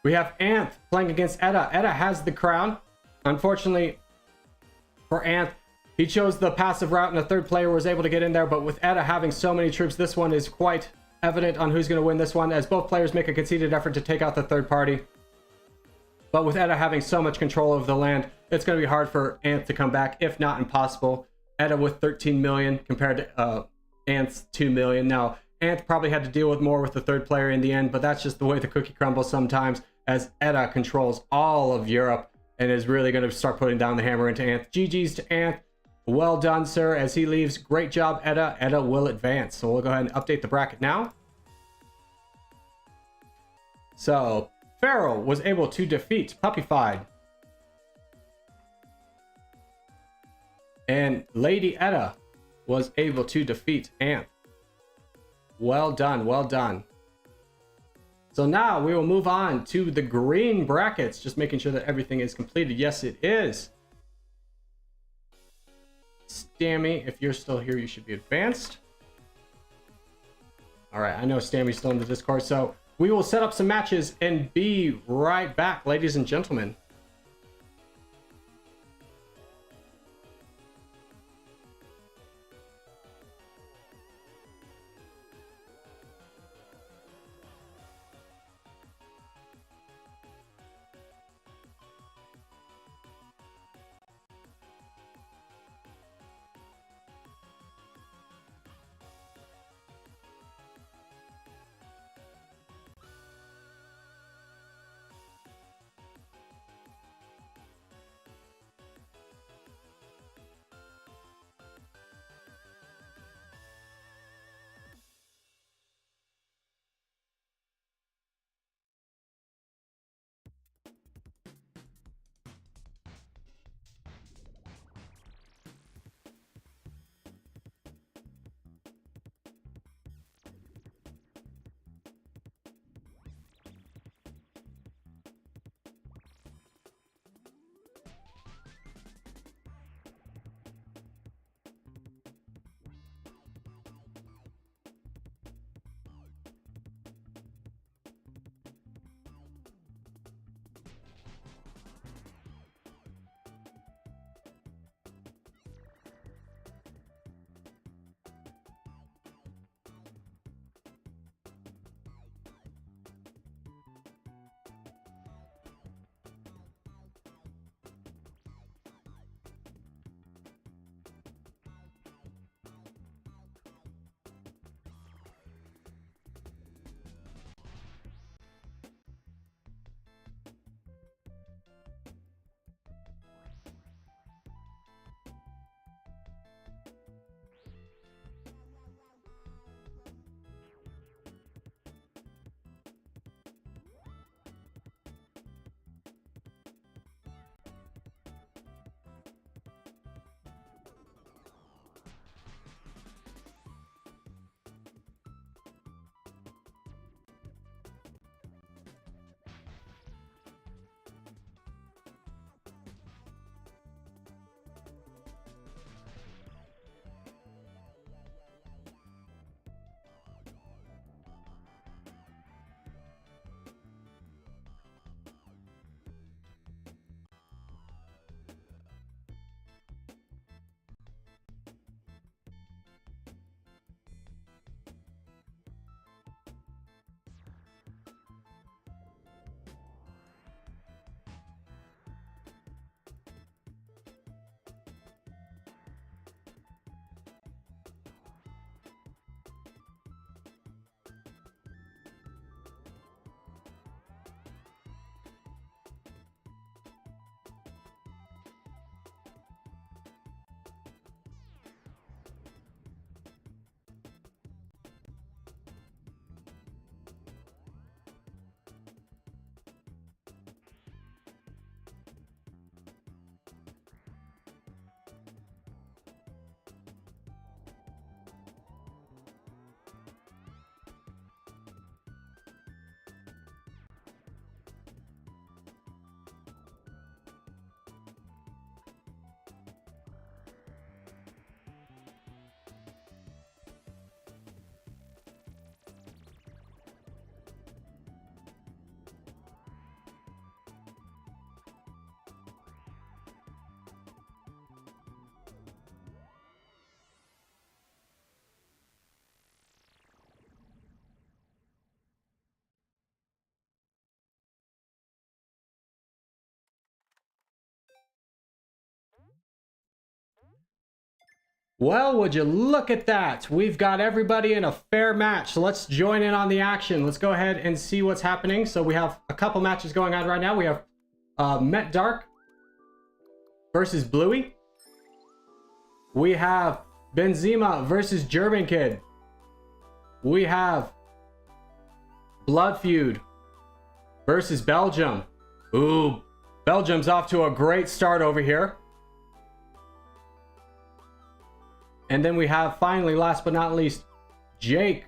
We have Anth playing against Etta. Etta has the crown. Unfortunately for Anth, he chose the passive route, and the third player was able to get in there, but with Etta having so many troops, this one is quite evident on who's going to win this one, as both players make a conceded effort to take out the third party. But with Etta having so much control of the land, it's going to be hard for Anth to come back, if not impossible. Etta with 13 million compared to Anth's 2 million. Now, Anth probably had to deal with more with the third player in the end, but that's just the way the cookie crumbles sometimes, as Etta controls all of Europe and is really going to start putting down the hammer into Anth. GG's to Anth. Well done, sir, as he leaves. Great job, Etta. Etta will advance. So we'll go ahead and update the bracket now. So Pharaoh was able to defeat Puppy Fight, and Lady Etta was able to defeat Anth. Well done, well done. So now we will move on to the green brackets, just making sure that everything is completed. Yes, it is. Stammy, if you're still here, you should be advanced. All right, I know Stammy's still in the Discord, so we will set up some matches and be right back, ladies and gentlemen. Well, would you look at that? We've got everybody in a fair match. So let's join in on the action. Let's go ahead and see what's happening. So we have a couple matches going on right now. We have Met Dark versus Bluey. We have Benzema versus German Kid. We have Blood Feud versus Belgium. Ooh, Belgium's off to a great start over here. And then we have, finally, last but not least, Jake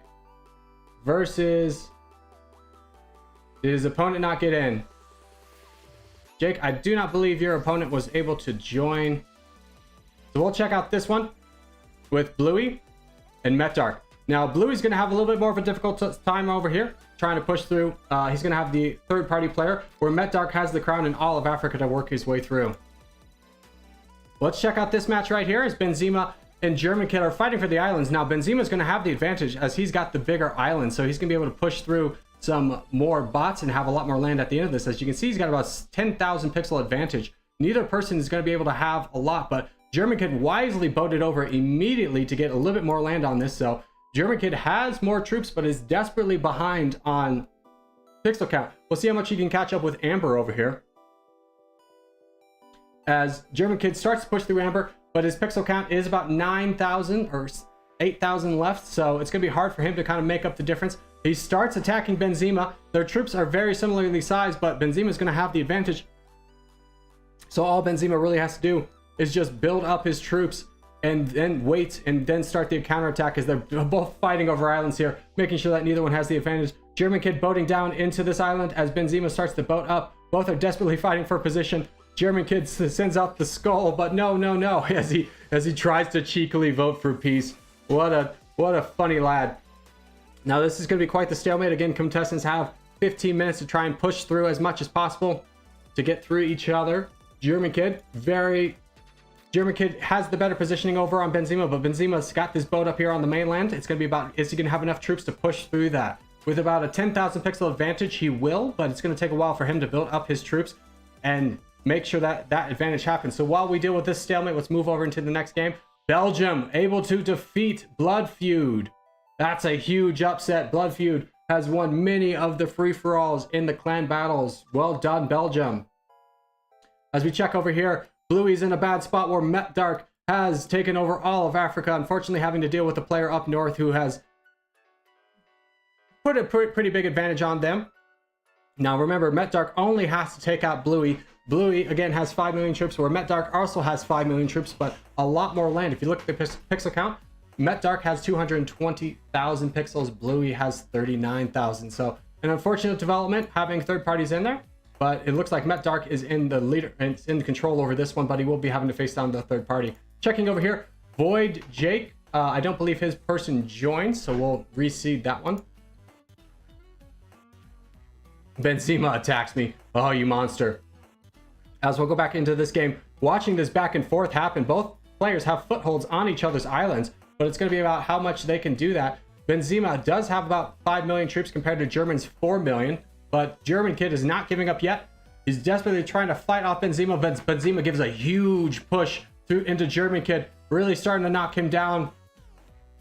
versus... Did his opponent not get in? Jake, I do not believe your opponent was able to join. So we'll check out this one with Bluey and Met Dark. Now, Bluey's going to have a little bit more of a difficult time over here, trying to push through. He's going to have the third-party player, where Met Dark has the crown in all of Africa to work his way through. Let's check out this match right here as Benzema and German Kid are fighting for the islands. Now, Benzema's going to have the advantage as he's got the bigger island, so he's going to be able to push through some more bots and have a lot more land at the end of this. As you can see, he's got about 10,000 pixel advantage. Neither person is going to be able to have a lot, but German Kid wisely boated over immediately to get a little bit more land on this. So German Kid has more troops, but is desperately behind on pixel count. We'll see how much he can catch up with Amber over here. As German Kid starts to push through Amber, but his pixel count is about 9,000 or 8,000 left, so it's going to be hard for him to kind of make up the difference. He starts attacking Benzema. Their troops are very similarly sized, but Benzema is going to have the advantage. So all Benzema really has to do is just build up his troops and then wait and then start the counterattack, as they're both fighting over islands here, making sure that neither one has the advantage. German Kid boating down into this island as Benzema starts to boat up. Both are desperately fighting for position. German Kid sends out the skull, but no, as he tries to cheekily vote for peace. What a funny lad. Now this is going to be quite the stalemate. Again, contestants have 15 minutes to try and push through as much as possible to get through each other. German Kid has the better positioning over on Benzema, but Benzema's got this boat up here on the mainland. It's going to be about, is he going to have enough troops to push through that? With about a 10,000 pixel advantage, he will, but it's going to take a while for him to build up his troops and make sure that that advantage happens. So while we deal with this stalemate, let's move over into the next game. Belgium able to defeat Blood Feud. That's a huge upset. Blood Feud has won many of the free-for-alls in the clan battles. Well done, Belgium. As we check over here, Bluey's in a bad spot where Met Dark has taken over all of Africa, unfortunately having to deal with the player up north who has put a pretty big advantage on them. Now remember, Met Dark only has to take out Bluey. Bluey, again, has 5 million troops, where Met Dark also has 5 million troops, but a lot more land. If you look at the pixel count, Met Dark has 220,000 pixels. Bluey has 39,000. So an unfortunate development having third parties in there, but it looks like Met Dark is in the leader and in control over this one, but he will be having to face down the third party. Checking over here, Void Jake. I don't believe his person joined, so we'll reseed that one. Benzema attacks me. Oh, you monster. As we'll go back into this game, watching this back and forth happen, both players have footholds on each other's islands, but it's going to be about how much they can do that. Benzema does have about 5 million troops compared to German's 4 million, but German Kid is not giving up yet. He's desperately trying to fight off Benzema, but Benzema gives a huge push through into German Kid, really starting to knock him down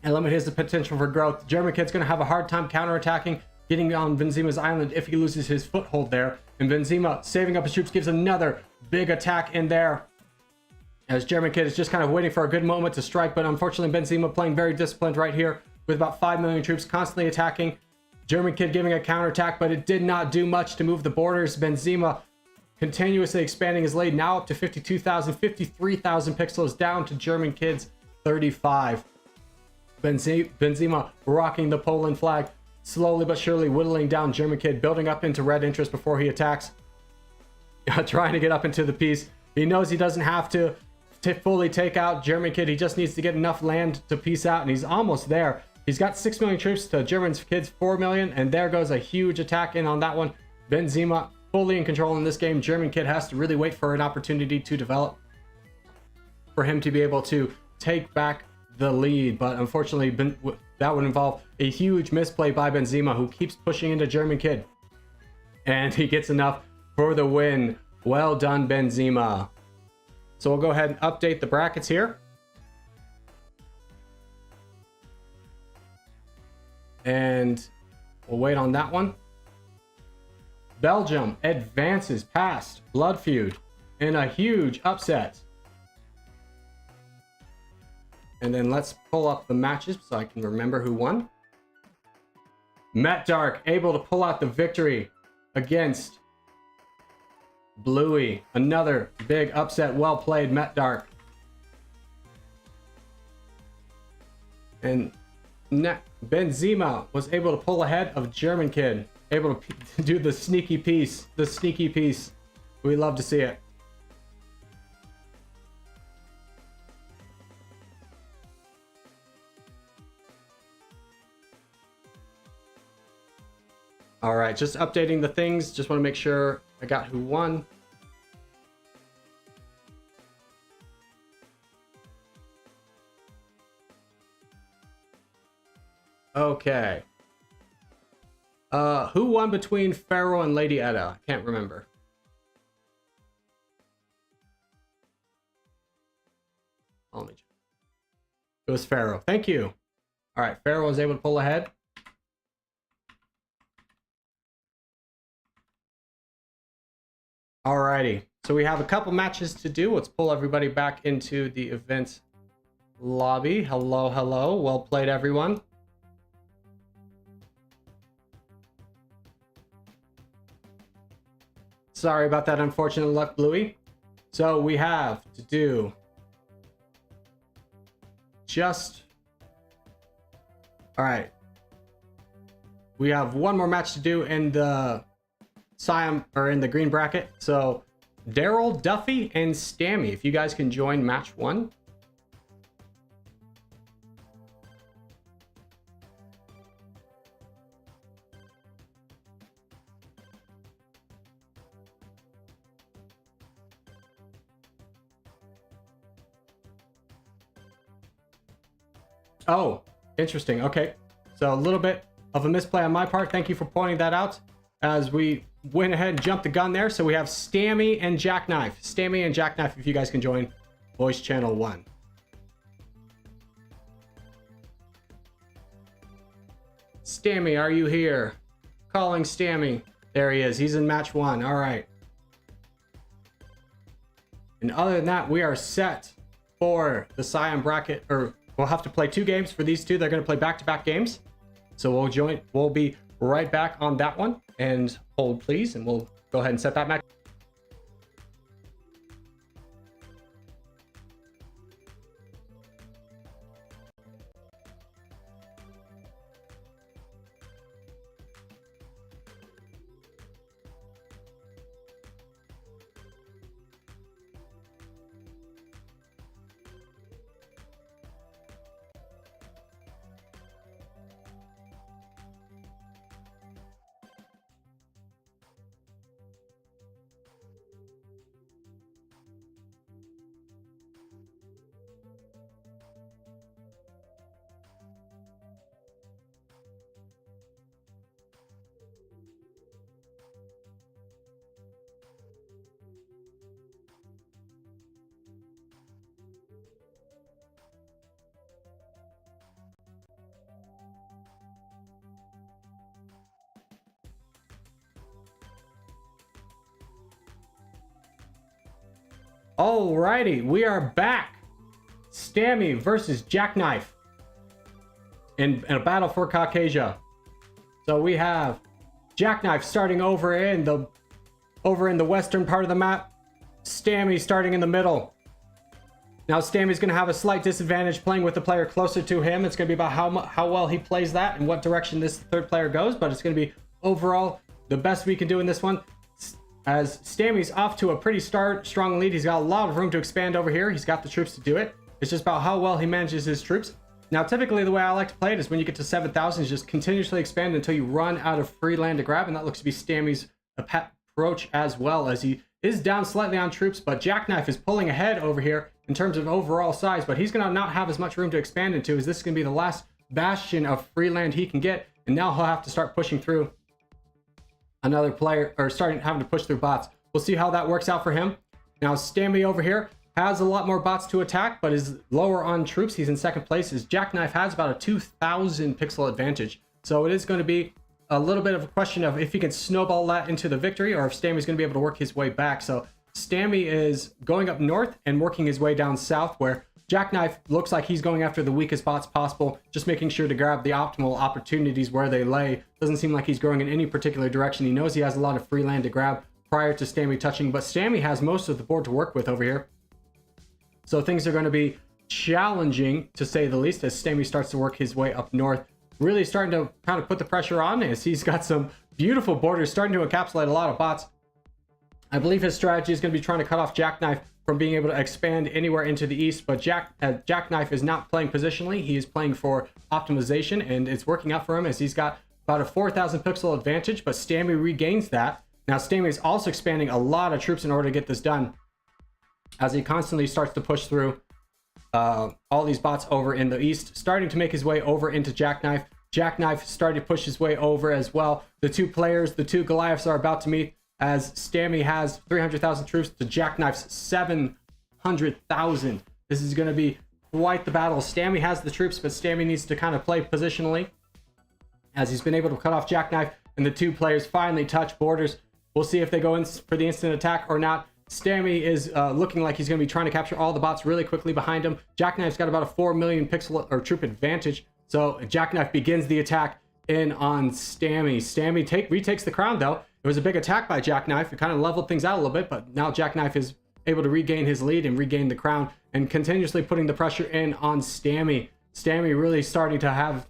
and limit his potential for growth. German Kid's going to have a hard time counterattacking, getting on Benzema's island if he loses his foothold there. And Benzema, saving up his troops, gives another big attack in there, as German Kid is just kind of waiting for a good moment to strike. But unfortunately, Benzema playing very disciplined right here with about 5 million troops, constantly attacking. German Kid giving a counterattack, but it did not do much to move the borders. Benzema continuously expanding his lead, now up to 52,000, 53,000 pixels, down to German Kid's 35. Benzema rocking the Poland flag, slowly but surely whittling down German Kid, building up into red interest before he attacks. Trying to get up into the peace. He knows he doesn't have to fully take out German Kid. He just needs to get enough land to peace out, and he's almost there. He's got 6 million troops to German Kid's 4 million, and there goes a huge attack in on that one. Benzema fully in control in this game. German Kid has to really wait for an opportunity to develop for him to be able to take back the lead, but unfortunately that would involve a huge misplay by Benzema, who keeps pushing into German Kid, and he gets enough for the win. Well done, Benzema. So we'll go ahead and update the brackets here. And we'll wait on that one. Belgium advances past Blood Feud in a huge upset. And then let's pull up the matches so I can remember who won. Met Dark able to pull out the victory against Bluey. Another big upset. Well played, Met Dark. And Benzema was able to pull ahead of German Kid. Able to do the sneaky piece. The sneaky piece. We love to see it. All right, just updating the things. Just want to make sure I got who won. Okay. Who won between Pharaoh and Lady Edda? I can't remember. It was Pharaoh. Thank you. All right, Pharaoh was able to pull ahead. Alrighty, so we have a couple matches to do. Let's pull everybody back into the event lobby. Hello, hello. Well played, everyone. Sorry about that unfortunate luck, Bluey. So we have to do just... Alright. We have one more match to do in the Siam, or in the green bracket. So Daryl, Duffy, and Stammy, if you guys can join match 1. Oh, interesting. Okay, so a little bit of a misplay on my part. Thank you for pointing that out, as we went ahead and jumped the gun there. So we have Stammy and Jackknife. Stammy and Jackknife, if you guys can join voice channel 1. Stammy, are you here? Calling Stammy. There he is. He's in match 1. All right. And other than that, we are set for the Siam bracket, or we'll have to play 2 games for these two. They're going to play back-to-back games. So we'll be right back on that one. And hold please, and we'll go ahead and set that match. Alrighty, we are back. Stammy versus Jackknife in a battle for Caucasia. So we have Jackknife starting over in the western part of the map. Stammy starting in the middle. Now Stammy's going to have a slight disadvantage playing with the player closer to him. It's going to be about how well he plays that and what direction this third player goes, but it's going to be overall the best we can do in this one. As Stammy's off to a pretty strong lead. He's got a lot of room to expand over here. He's got the troops to do it. It's just about how well he manages his troops. Now, typically the way I like to play it is when you get to 7,000, just continuously expand until you run out of free land to grab, and that looks to be Stammy's approach as well, as he is down slightly on troops, but Jackknife is pulling ahead over here in terms of overall size, but he's going to not have as much room to expand into, as this is going to be the last bastion of free land he can get, and now he'll have to start pushing through another player, or having to push through bots. We'll see how that works out for him. Now Stammy over here has a lot more bots to attack, but is lower on troops. He's in second place, as Jackknife has about a 2,000 pixel advantage So it is going to be a little bit of a question of if he can snowball that into the victory or if Stammy's going to be able to work his way back. So Stammy is going up north and working his way down south, where Jackknife looks like he's going after the weakest spots possible, just making sure to grab the optimal opportunities where they lay. Doesn't seem like he's going in any particular direction. He knows he has a lot of free land to grab prior to Stammy touching, but Stammy has most of the board to work with over here. So things are going to be challenging, to say the least, as Stammy starts to work his way up north. Really starting to kind of put the pressure on, as he's got some beautiful borders, starting to encapsulate a lot of bots. I believe his strategy is going to be trying to cut off Jackknife from being able to expand anywhere into the east, but Jackknife is not playing positionally. He is playing for optimization, and it's working out for him as he's got about a 4,000 pixel advantage, but Stammy regains that. Now Stammy is also expanding a lot of troops in order to get this done, as he constantly starts to push through all these bots over in the east, starting to make his way over into Jackknife. Jackknife starting to push his way over as well. The two players, the two Goliaths, are about to meet, as Stammy has 300,000 troops to Jackknife's 700,000. This is going to be quite the battle. Stammy has the troops, but Stammy needs to kind of play positionally, as he's been able to cut off Jackknife, and the two players finally touch borders. We'll see if they go in for the instant attack or not. Stammy is looking like he's going to be trying to capture all the bots really quickly behind him. Jackknife's got about a 4 million pixel or troop advantage, so Jackknife begins the attack in on Stammy. Stammy retakes the crown, though. It was a big attack by Jackknife. It kind of leveled things out a little bit, but now Jackknife is able to regain his lead and regain the crown, and continuously putting the pressure in on Stammy. Stammy really starting to have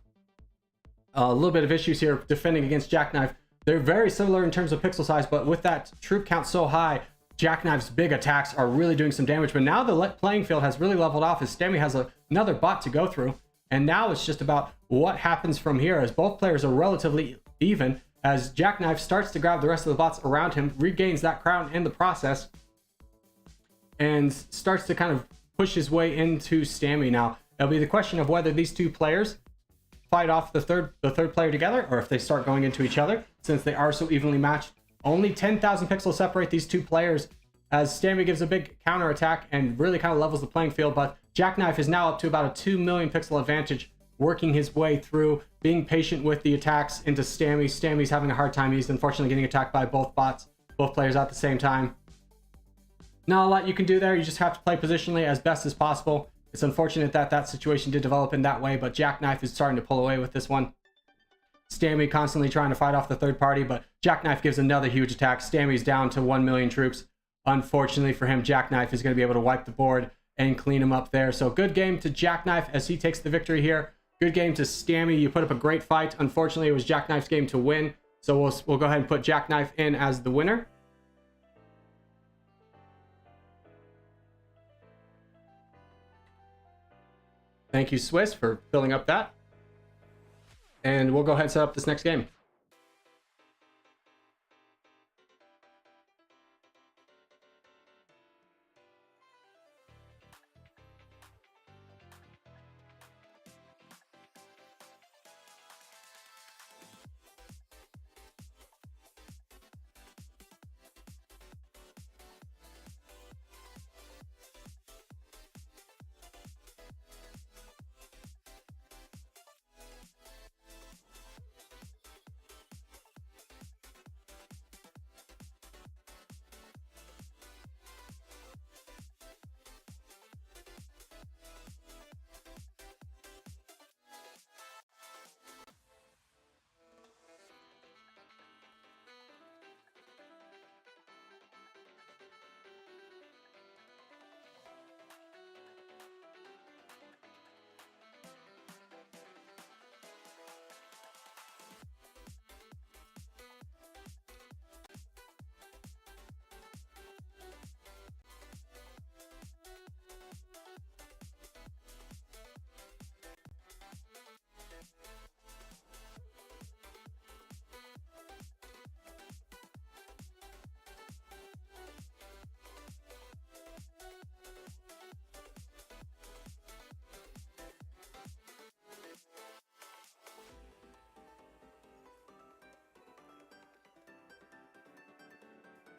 a little bit of issues here defending against Jackknife. They're very similar in terms of pixel size, but with that troop count so high, Jackknife's big attacks are really doing some damage. But now the playing field has really leveled off, as Stammy has another bot to go through, and now it's just about what happens from here, as both players are relatively even, as Jackknife starts to grab the rest of the bots around him, regains that crown in the process, and starts to kind of push his way into Stammy. Now it'll be the question of whether these two players fight off the third player together, or if they start going into each other, since they are so evenly matched. Only 10,000 pixels separate these two players, as Stammy gives a big counter attack and really kind of levels the playing field. But Jackknife is now up to about a 2 million pixel advantage, working his way through, being patient with the attacks into Stammy. Stammy's having a hard time. He's unfortunately getting attacked by both players at the same time. Not a lot you can do there. You just have to play positionally as best as possible. It's unfortunate that that situation did develop in that way, but Jackknife is starting to pull away with this one. Stammy constantly trying to fight off the third party, but Jackknife gives another huge attack. Stammy's down to 1 million troops. Unfortunately for him, Jackknife is going to be able to wipe the board and clean him up there. So good game to Jackknife as he takes the victory here. Good game to Stammy. You put up a great fight. Unfortunately, it was Jackknife's game to win. So we'll go ahead and put Jackknife in as the winner. Thank you, Swiss, for filling up that. And we'll go ahead and set up this next game.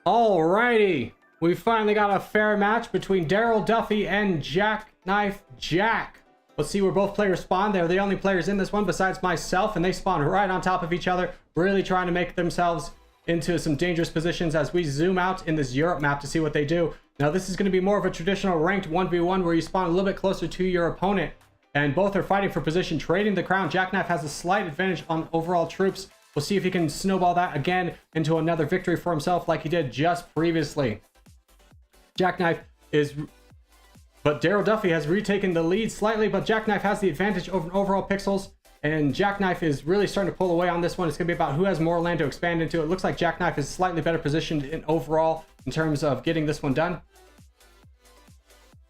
Alrighty, we finally got a fair match between Daryl Duffy and Jackknife Jack. Let's see where both players spawn. They're the only players in this one besides myself, and they spawn right on top of each other, really trying to make themselves into some dangerous positions as we zoom out in this Europe map to see what they do. Now, this is going to be more of a traditional ranked 1v1 where you spawn a little bit closer to your opponent, and both are fighting for position, trading the crown. Jackknife has a slight advantage on overall troops. We'll see if he can snowball that again into another victory for himself like he did just previously. Jackknife is... But Daryl Duffy has retaken the lead slightly, but Jackknife has the advantage over overall pixels. And Jackknife is really starting to pull away on this one. It's going to be about who has more land to expand into. It looks like Jackknife is slightly better positioned in overall in terms of getting this one done.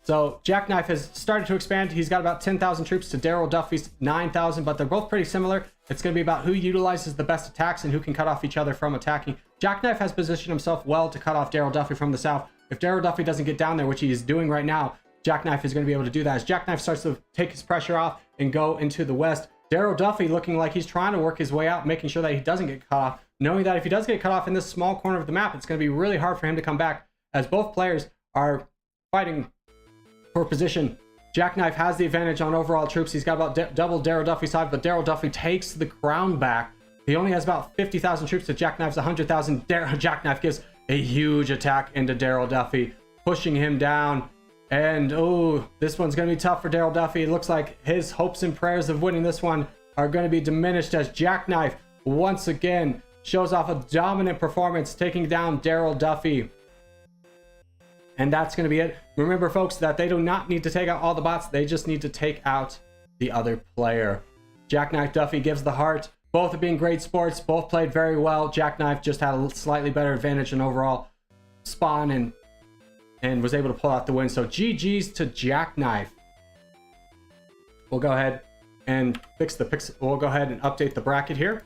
So Jackknife has started to expand. He's got about 10,000 troops to Daryl Duffy's 9,000, but they're both pretty similar. It's going to be about who utilizes the best attacks and who can cut off each other from attacking. Jackknife has positioned himself well to cut off Daryl Duffy from the south. If Daryl Duffy doesn't get down there, which he is doing right now, Jackknife is going to be able to do that. As Jackknife starts to take his pressure off and go into the west, Daryl Duffy looking like he's trying to work his way out, making sure that he doesn't get cut off, knowing that if he does get cut off in this small corner of the map, it's going to be really hard for him to come back, as both players are fighting for position. Jackknife has the advantage on overall troops. He's got about double Daryl Duffy's side, but Daryl Duffy takes the crown back. He only has about 50,000 troops to Jackknife's 100,000. Jackknife gives a huge attack into Daryl Duffy, pushing him down. And oh, this one's going to be tough for Daryl Duffy. It looks like his hopes and prayers of winning this one are going to be diminished as Jackknife once again shows off a dominant performance, taking down Daryl Duffy. And that's going to be it. Remember, folks, that they do not need to take out all the bots. They just need to take out the other player. Jackknife Duffy gives the heart. Both are being great sports. Both played very well. Jackknife just had a slightly better advantage in overall spawn and was able to pull out the win. So GG's to Jackknife. We'll go ahead and fix the pixel. We'll go ahead and update the bracket here.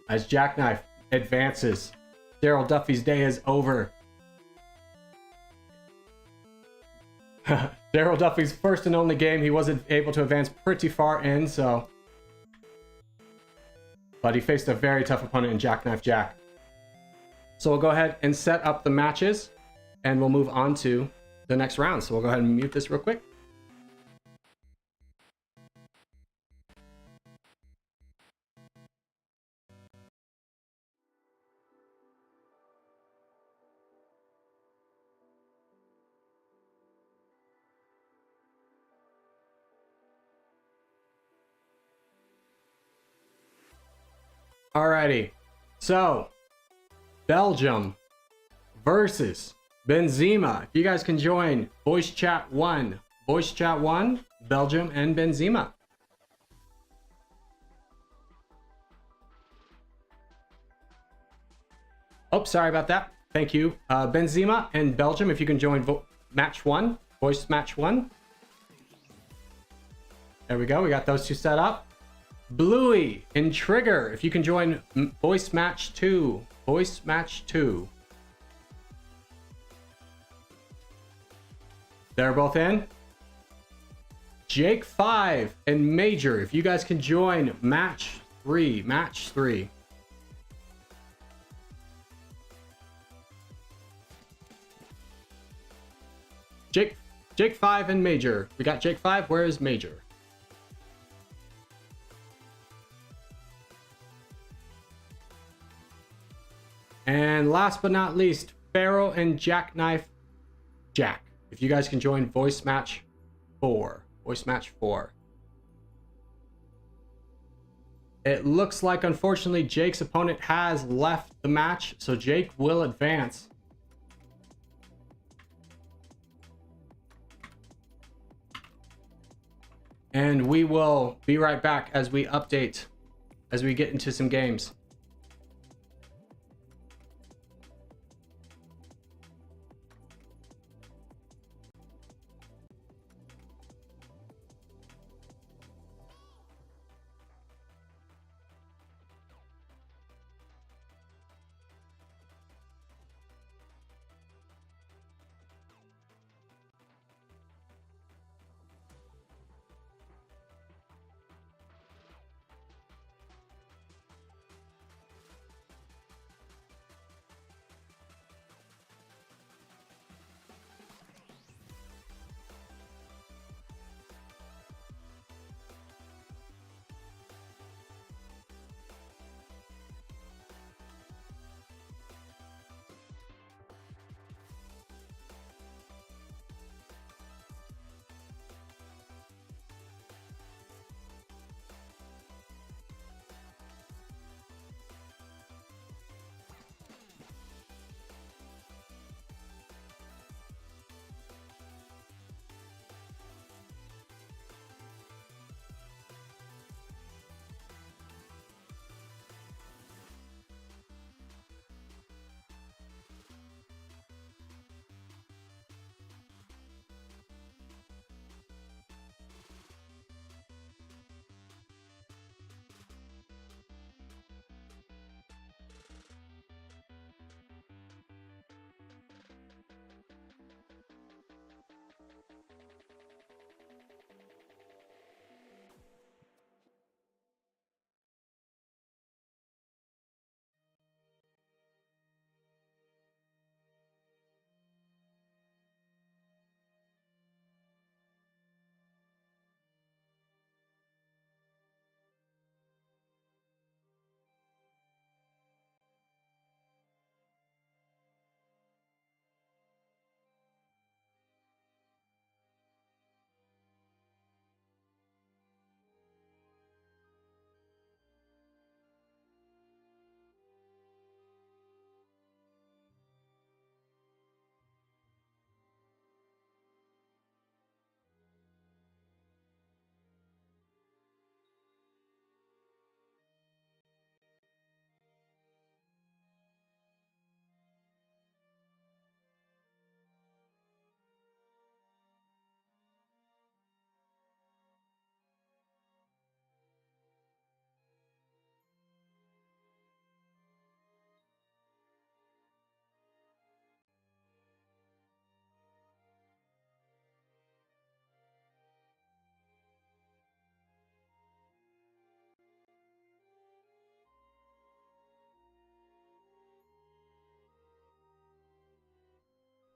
As Jackknife advances, Daryl Duffy's day is over. Daryl Duffy's first and only game, he wasn't able to advance pretty far in, so... But he faced a very tough opponent in Jackknife Jack. So we'll go ahead and set up the matches, and we'll move on to the next round. So we'll go ahead and mute this real quick. Alrighty, so Belgium versus Benzema. If you guys can join voice chat 1, Belgium and Benzema. Oh, sorry about that. Thank you, Benzema and Belgium. If you can join match 1, voice match 1. There we go. We got those two set up. Bluey and Trigger, if you can join voice match 2. Voice match 2. They're both in. Jake 5 and Major, if you guys can join match 3. Match 3. Jake 5 and Major. We got Jake 5. Where is Major? And last but not least, Pharaoh and Jackknife Jack. If you guys can join voice match 4. Voice match 4. It looks like, unfortunately, Jake's opponent has left the match, so Jake will advance. And we will be right back as we update, as we get into some games.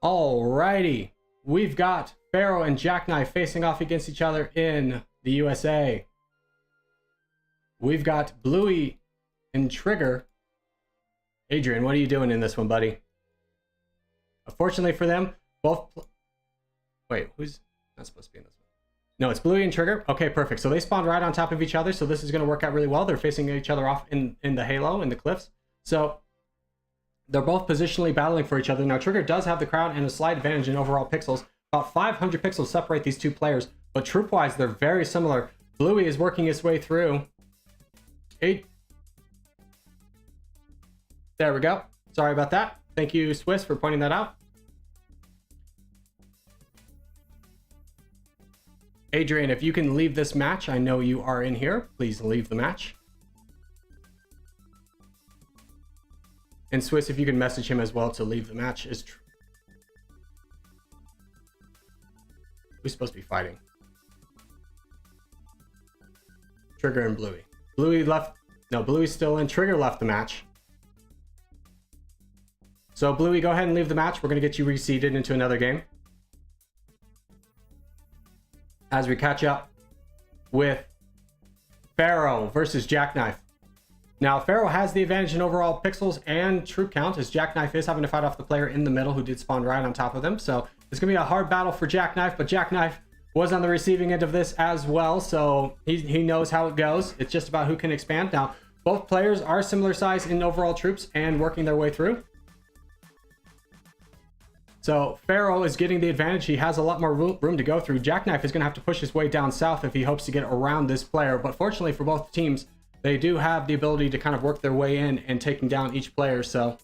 Alrighty. We've got Pharaoh and Jackknife facing off against each other in the USA. We've got Bluey and Trigger. Adrian, what are you doing in this one, buddy? Unfortunately for them, both... Wait, who's not supposed to be in this one? No, it's Bluey and Trigger. Okay, perfect. So they spawned right on top of each other, so this is going to work out really well. They're facing each other off in the halo, in the cliffs. So they're both positionally battling for each other. Now, Trigger does have the crown and a slight advantage in overall pixels. About 500 pixels separate these two players, but troop-wise, they're very similar. Bluey is working his way through. There we go. Sorry about that. Thank you, Swiss, for pointing that out. Adrian, if you can leave this match, I know you are in here. Please leave the match. And Swiss, if you can message him as well to leave the match. Who's supposed to be fighting? Trigger and Bluey. Bluey left. No, Bluey's still in. Trigger left the match. So Bluey, go ahead and leave the match. We're going to get you reseeded into another game. As we catch up with Pharaoh versus Jackknife. Now, Pharaoh has the advantage in overall pixels and troop count, as Jackknife is having to fight off the player in the middle who did spawn right on top of them. So it's going to be a hard battle for Jackknife, but Jackknife was on the receiving end of this as well, so he knows how it goes. It's just about who can expand. Now, both players are similar size in overall troops and working their way through. So Pharaoh is getting the advantage. He has a lot more room to go through. Jackknife is going to have to push his way down south if he hopes to get around this player. But fortunately for both teams, they do have the ability to kind of work their way in and taking down each player. So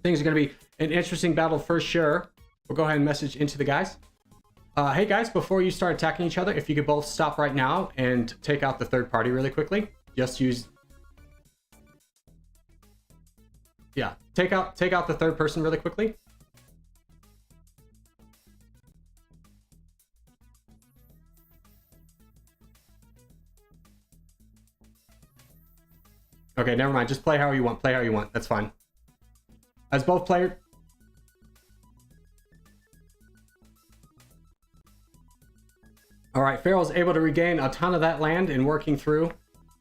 things are going to be an interesting battle for sure. We'll go ahead and message into the guys. Hey guys, before you start attacking each other, if you could both stop right now and take out the third party really quickly. Just use... Yeah, take out the third person really quickly. Okay, never mind. Just play how you want. Play how you want. That's fine. As both players... Alright, Pharaoh's able to regain a ton of that land and working through.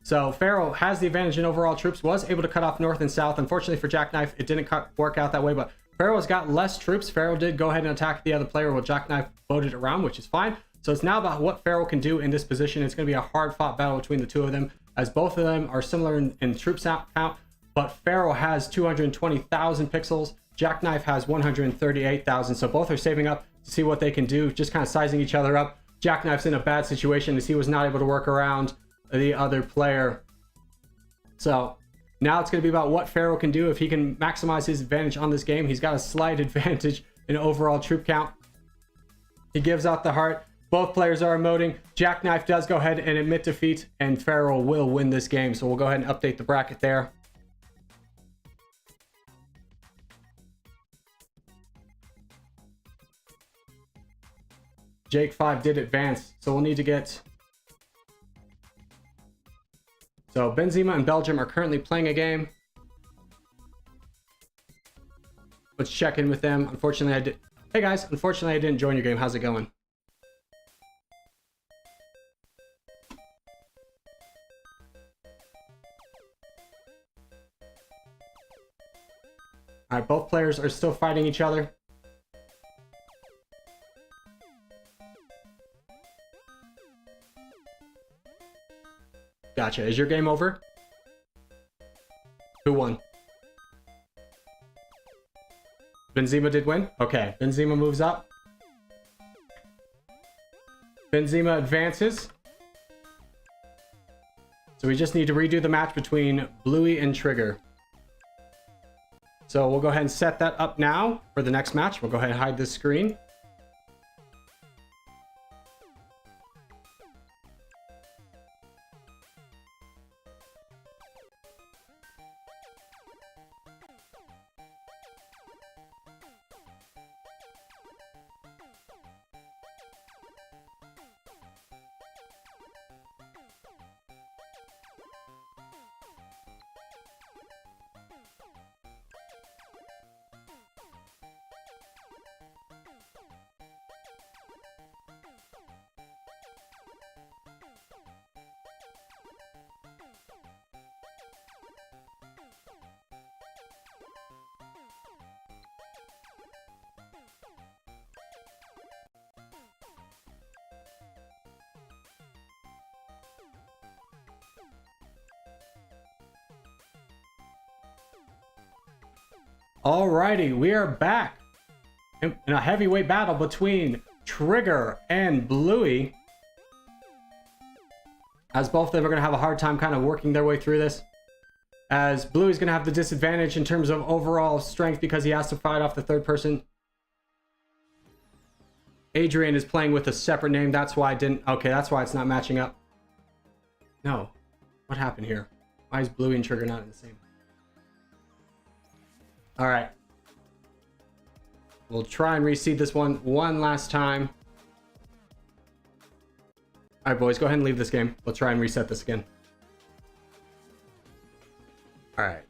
So Pharaoh has the advantage in overall troops, was able to cut off north and south. Unfortunately for Jackknife, it didn't work out that way, but Pharaoh's got less troops. Pharaoh did go ahead and attack the other player while Jackknife floated around, which is fine. So it's now about what Pharaoh can do in this position. It's going to be a hard-fought battle between the two of them, as both of them are similar in troop count, but Pharaoh has 220,000 pixels. Jackknife has 138,000, so both are saving up to see what they can do, just kind of sizing each other up. Jackknife's in a bad situation as he was not able to work around the other player. So now it's going to be about what Pharaoh can do if he can maximize his advantage on this game. He's got a slight advantage in overall troop count. He gives out the heart. Both players are emoting. Jackknife does go ahead and admit defeat, and Pharaoh will win this game. So we'll go ahead and update the bracket there. Jake 5 did advance, so we'll need to get... So Benzema and Belgium are currently playing a game. Let's check in with them. Unfortunately, I did... Hey guys, unfortunately I didn't join your game. How's it going? All right, both players are still fighting each other. Gotcha. Is your game over? Who won? Benzema did win? Okay, Benzema moves up. Benzema advances. So we just need to redo the match between Bluey and Trigger. So we'll go ahead and set that up now for the next match. We'll go ahead and hide this screen. Alrighty, we are back in a heavyweight battle between Trigger and Bluey. As both of them are going to have a hard time kind of working their way through this. As Bluey's going to have the disadvantage in terms of overall strength because he has to fight off the third person. Adrian is playing with a separate name. That's why I didn't... Okay, that's why it's not matching up. No. What happened here? Why is Bluey and Trigger not in the same? Alright. We'll try and reseed this one last time. Alright, boys, go ahead and leave this game. We'll try and reset this again. Alright.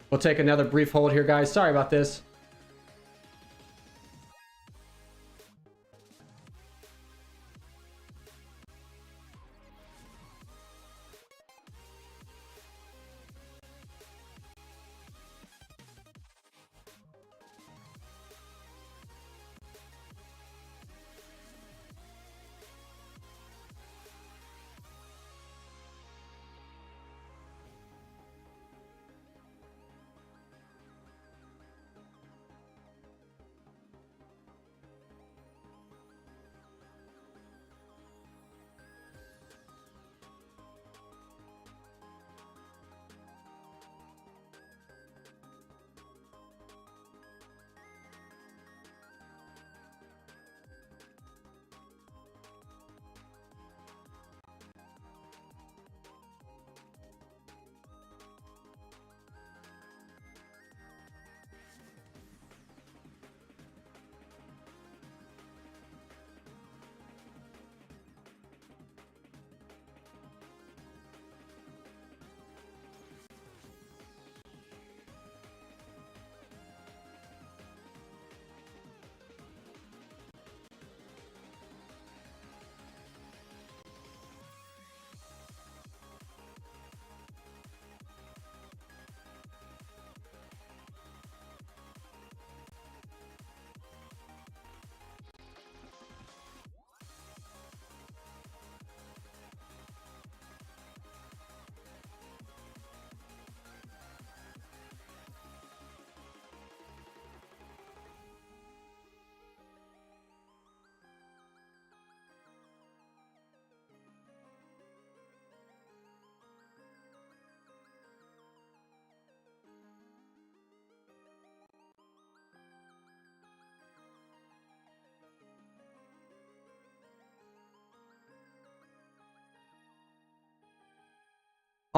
We'll take another brief hold here, guys. Sorry about this.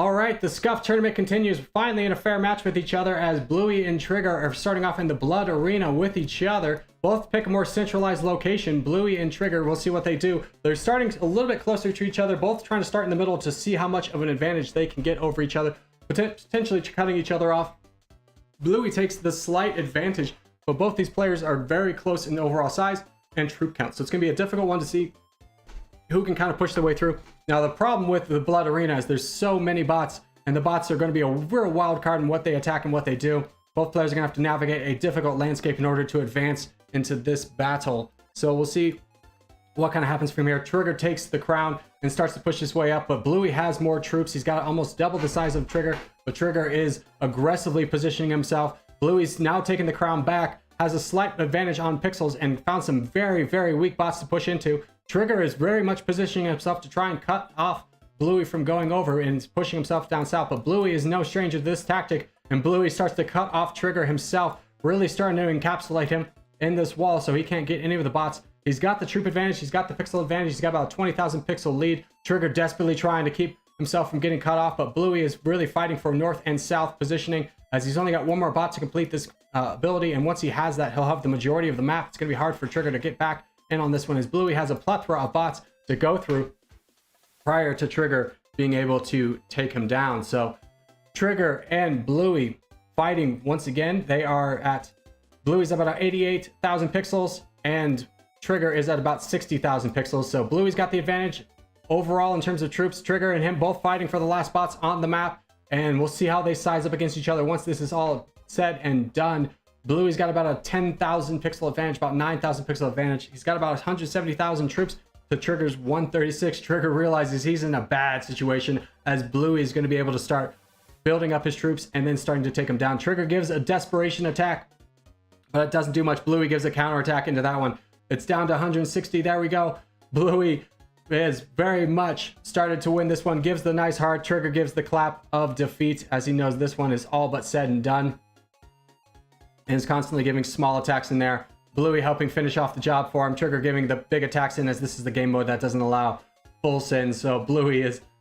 Alright, the Scuff tournament continues, finally in a fair match with each other as Bluey and Trigger are starting off in the Blood Arena with each other. Both pick a more centralized location. Bluey and Trigger, we'll see what they do. They're starting a little bit closer to each other, both trying to start in the middle to see how much of an advantage they can get over each other, potentially cutting each other off. Bluey takes the slight advantage, but both these players are very close in overall size and troop count, so it's going to be a difficult one to see who can kind of push their way through. Now, the problem with the Blood Arena is there's so many bots, and the bots are going to be a real wild card in what they attack and what they do. Both players are going to have to navigate a difficult landscape in order to advance into this battle. So we'll see what kind of happens from here. Trigger takes the crown and starts to push his way up, but Bluey has more troops. He's got almost double the size of Trigger, but Trigger is aggressively positioning himself. Bluey's now taking the crown back, has a slight advantage on pixels, and found some very, very weak bots to push into. Trigger is very much positioning himself to try and cut off Bluey from going over and pushing himself down south, but Bluey is no stranger to this tactic, and Bluey starts to cut off Trigger himself, really starting to encapsulate him in this wall so he can't get any of the bots. He's got the troop advantage, he's got the pixel advantage, he's got about a 20,000 pixel lead. Trigger desperately trying to keep himself from getting cut off, but Bluey is really fighting for north and south positioning as he's only got one more bot to complete this ability, and once he has that, he'll have the majority of the map. It's going to be hard for Trigger to get back in on this one as Bluey has a plethora of bots to go through prior to Trigger being able to take him down. So Trigger and Bluey fighting once again. They are at, Bluey's about 88,000 pixels and Trigger is at about 60,000 pixels. So Bluey's got the advantage overall in terms of troops. Trigger and him both fighting for the last spots on the map, and we'll see how they size up against each other once this is all said and done. Bluey's got about a 10,000 pixel advantage, about 9,000 pixel advantage. He's got about 170,000 troops to Trigger's 136. Trigger realizes he's in a bad situation as Bluey is going to be able to start building up his troops and then starting to take him down. Trigger gives a desperation attack, but it doesn't do much. Bluey gives a counterattack into that one. It's down to 160. There we go. Bluey is very much started to win this one. Gives the nice heart. Trigger gives the clap of defeat as he knows this one is all but said and done. And is constantly giving small attacks in there. Bluey helping finish off the job for him. Trigger giving the big attacks in as this is the game mode that doesn't allow full sends. So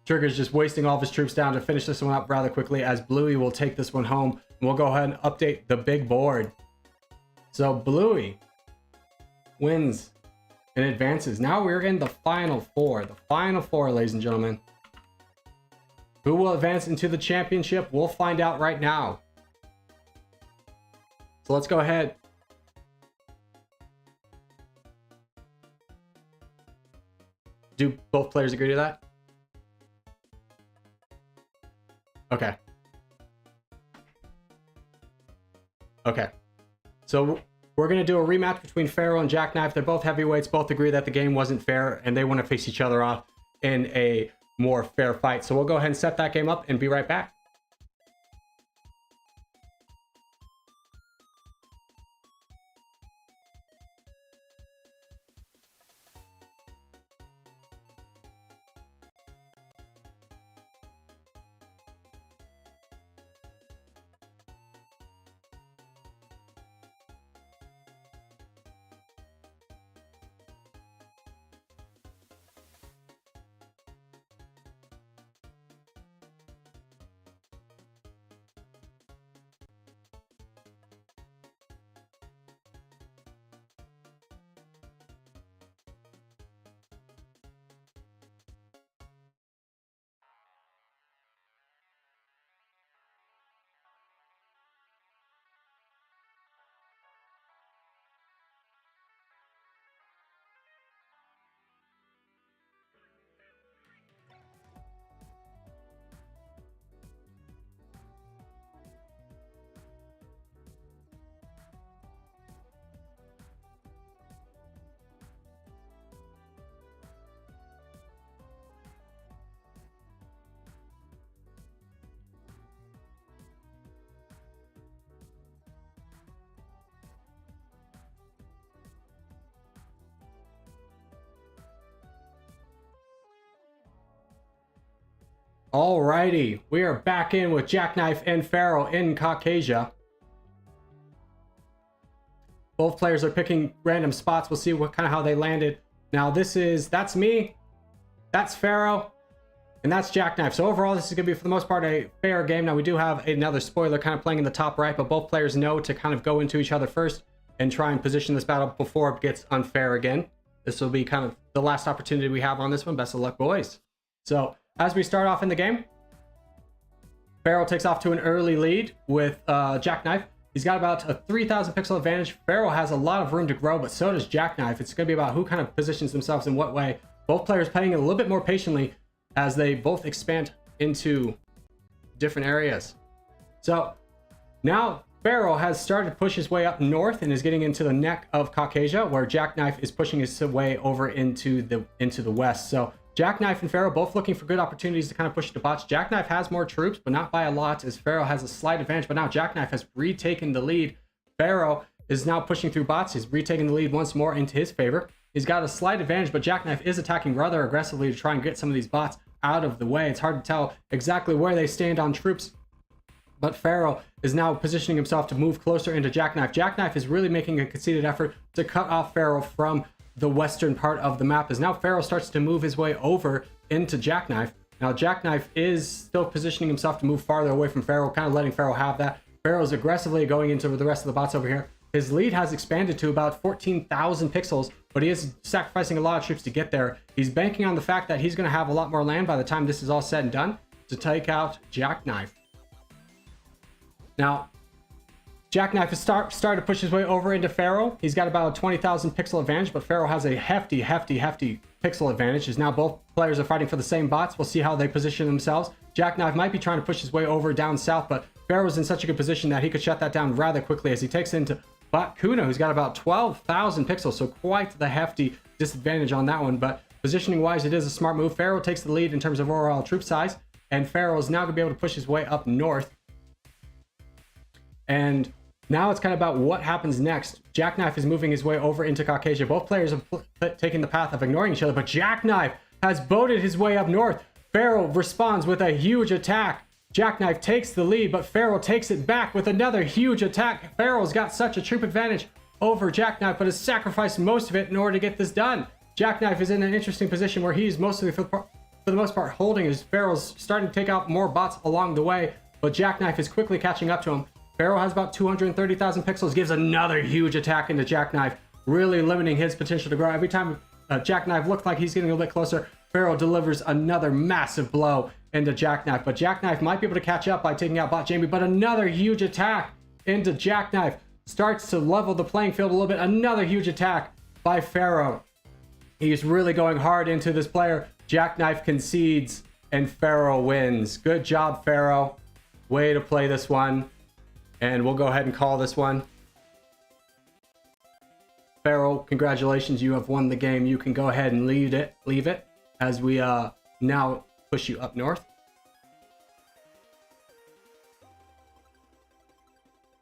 Trigger's just wasting all of his troops down to finish this one up rather quickly as Bluey will take this one home. And we'll go ahead and update the big board. So Bluey wins and advances. Now we're in the final four. The final four, ladies and gentlemen. Who will advance into the championship? We'll find out right now. So let's go ahead. Do both players agree to that? Okay. Okay. So we're going to do a rematch between Pharaoh and Jackknife. They're both heavyweights, both agree that the game wasn't fair, and they want to face each other off in a more fair fight. So we'll go ahead and set that game up and be right back. Alrighty, we are back in with Jackknife and Pharaoh in Caucasia. Both players are picking random spots. We'll see what kind of how they landed. Now that's me, that's Pharaoh, and that's Jackknife. So overall, this is going to be for the most part a fair game. Now we do have another spoiler kind of playing in the top right, but both players know to kind of go into each other first and try and position this battle before it gets unfair again. This will be kind of the last opportunity we have on this one. Best of luck, boys. So as we start off in the game, Pharaoh takes off to an early lead with Jackknife. He's got about a 3,000 pixel advantage. Pharaoh has a lot of room to grow, but so does Jackknife. It's going to be about who kind of positions themselves in what way. Both players playing it a little bit more patiently as they both expand into different areas. So now Pharaoh has started to push his way up north and is getting into the neck of Caucasia, where Jackknife is pushing his way over into the west. So Jackknife and Pharaoh both looking for good opportunities to kind of push the bots. Jackknife has more troops, but not by a lot, as Pharaoh has a slight advantage. But now Jackknife has retaken the lead. Pharaoh is now pushing through bots. He's retaking the lead once more into his favor. He's got a slight advantage, but Jackknife is attacking rather aggressively to try and get some of these bots out of the way. It's hard to tell exactly where they stand on troops, but Pharaoh is now positioning himself to move closer into Jackknife. Jackknife is really making a conceited effort to cut off Pharaoh from the western part of the map, as now Pharaoh starts to move his way over into Jackknife. Now Jackknife is still positioning himself to move farther away from Pharaoh, kind of letting Pharaoh have that. Pharaoh's aggressively going into the rest of the bots over here. His lead has expanded to about 14,000 pixels, but he is sacrificing a lot of troops to get there. He's banking on the fact that he's going to have a lot more land by the time this is all said and done to take out Jackknife. Now, Jackknife has started to push his way over into Pharaoh. He's got about a 20,000 pixel advantage, but Pharaoh has a hefty pixel advantage, as now both players are fighting for the same bots. We'll see how they position themselves. Jackknife might be trying to push his way over down south, but Pharaoh's in such a good position that he could shut that down rather quickly as he takes into Bot Kuno, who's got about 12,000 pixels, so quite the hefty disadvantage on that one. But Positioning wise, it is a smart move. Pharaoh takes the lead in terms of overall troop size, and Pharaoh is now going to be able to push his way up north. And now it's kind of about what happens next. Jackknife is moving his way over into Caucasia. Both players have taken the path of ignoring each other, but Jackknife has boated his way up north. Pharaoh responds with a huge attack. Jackknife takes the lead, but Pharaoh takes it back with another huge attack. Pharaoh's got such a troop advantage over Jackknife, but has sacrificed most of it in order to get this done. Jackknife is in an interesting position where he's mostly, for the most part, holding his Pharaoh's starting to take out more bots along the way, but Jackknife is quickly catching up to him. Pharaoh has about 230,000 pixels, gives another huge attack into Jackknife, really limiting his potential to grow. Every time Jackknife looked like he's getting a little bit closer, Pharaoh delivers another massive blow into Jackknife, but Jackknife might be able to catch up by taking out Bot Jamie, but another huge attack into Jackknife starts to level the playing field a little bit. Another huge attack by Pharaoh. He's really going hard into this player. Jackknife concedes and Pharaoh wins. Good job, Pharaoh. Way to play this one. And we'll go ahead and call this one. Pharaoh, congratulations, you have won the game. You can go ahead and leave it as we now push you up north.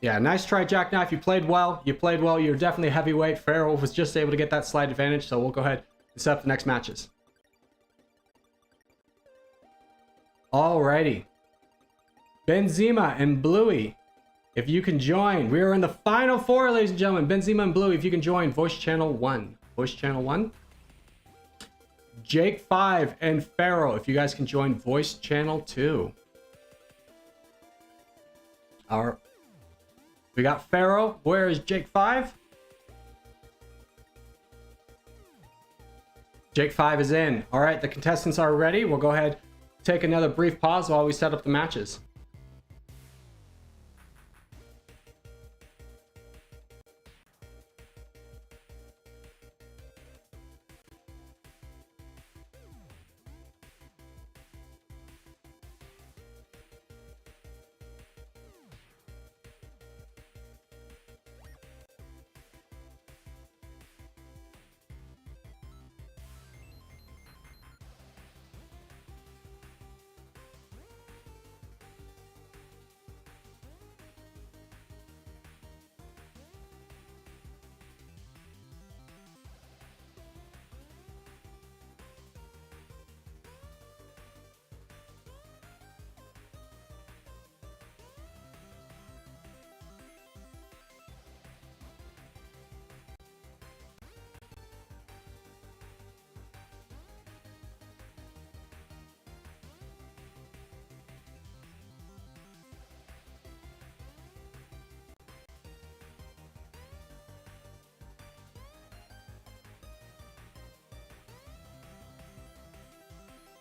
Yeah, nice try, Jackknife. You played well. You're definitely heavyweight. Pharaoh was just able to get that slight advantage, so we'll go ahead and set up the next matches. Alrighty. Benzema and Bluey, if you can join. We are in the final four, ladies and gentlemen. Benzema and Bluey, if you can join. Voice channel 1. Voice channel 1. Jake 5 and Pharaoh, if you guys can join voice channel 2. We got Pharaoh. Where is Jake 5? Jake 5 is in. All right, the contestants are ready. We'll go ahead, take another brief pause while we set up the matches.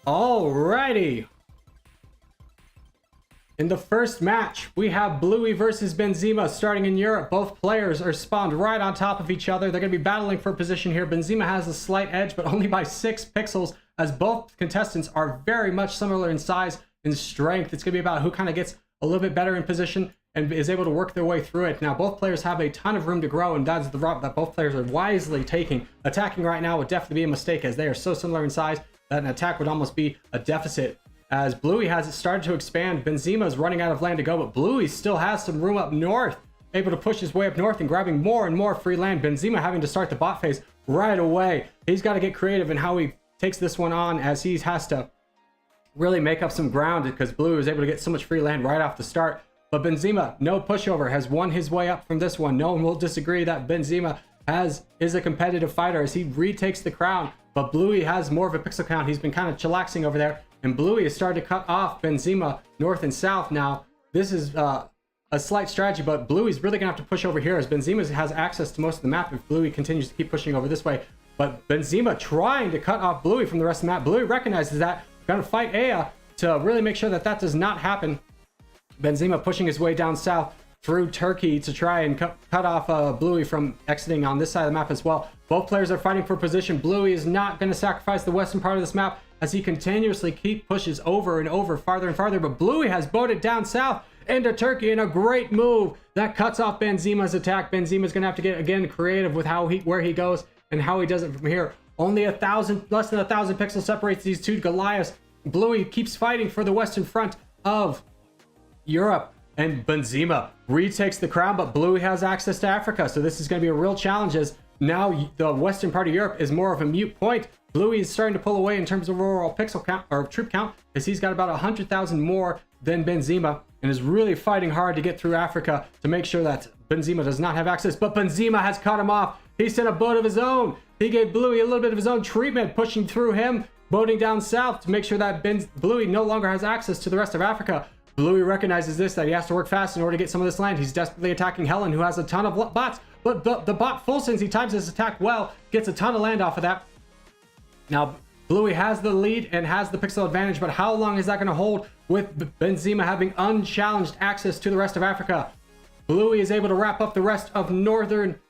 Alrighty. In the first match, we have Bluey versus Benzema starting in Europe. Both players are spawned right on top of each other. They're going to be battling for position here. Benzema has a slight edge, but only by 6 pixels, as both contestants are very much similar in size and strength. It's going to be about who kind of gets a little bit better in position and is able to work their way through it. Now, both players have a ton of room to grow, and that's the route that both players are wisely taking. Attacking right now would definitely be a mistake, as they are so similar in size that an attack would almost be a deficit. As Bluey has started to expand, Benzema's running out of land to go, but Bluey still has some room up north, able to push his way up north and grabbing more and more free land. Benzema having to start the bot phase right away. He's got to get creative in how he takes this one on, as he has to really make up some ground, because Bluey was able to get so much free land right off the start. But Benzema, no pushover, has won his way up from this one. No one will disagree that Benzema is a competitive fighter as he retakes the crown, but Bluey has more of a pixel count. He's been kind of chillaxing over there, and Bluey is starting to cut off Benzema north and south. Now, this is a slight strategy, but Bluey's really gonna have to push over here, as Benzema has access to most of the map if Bluey continues to keep pushing over this way. But Benzema trying to cut off Bluey from the rest of the map. Bluey recognizes that, gonna fight Aya to really make sure that that does not happen. Benzema pushing his way down south through Turkey to try and cut off Bluey from exiting on this side of the map as well. Both players are fighting for position. Bluey is not going to sacrifice the western part of this map as he continuously pushes over and over, farther and farther, but Bluey has boated down south into Turkey in a great move that cuts off Benzema's attack. Benzema's going to have to get, again, creative with where he goes and how he does it from here. Only less than 1,000 pixels separates these two Goliaths. Bluey keeps fighting for the western front of Europe, and Benzema retakes the crown, but Bluey has access to Africa, so this is going to be a real challenge, as now the western part of Europe is more of a mute point. Bluey is starting to pull away in terms of overall pixel count, or troop count, as he's got about 100,000 more than Benzema, and is really fighting hard to get through Africa to make sure that Benzema does not have access. But Benzema has cut him off. He sent a boat of his own. He gave Bluey a little bit of his own treatment, pushing through him, boating down south to make sure that Bluey no longer has access to the rest of Africa. Bluey recognizes this, that he has to work fast in order to get some of this land. He's desperately attacking Helen, who has a ton of bots, but the bot full sends, he times his attack well, gets a ton of land off of that. Now, Bluey has the lead and has the pixel advantage, but how long is that going to hold with Benzema having unchallenged access to the rest of Africa? Bluey is able to wrap up the rest of Northern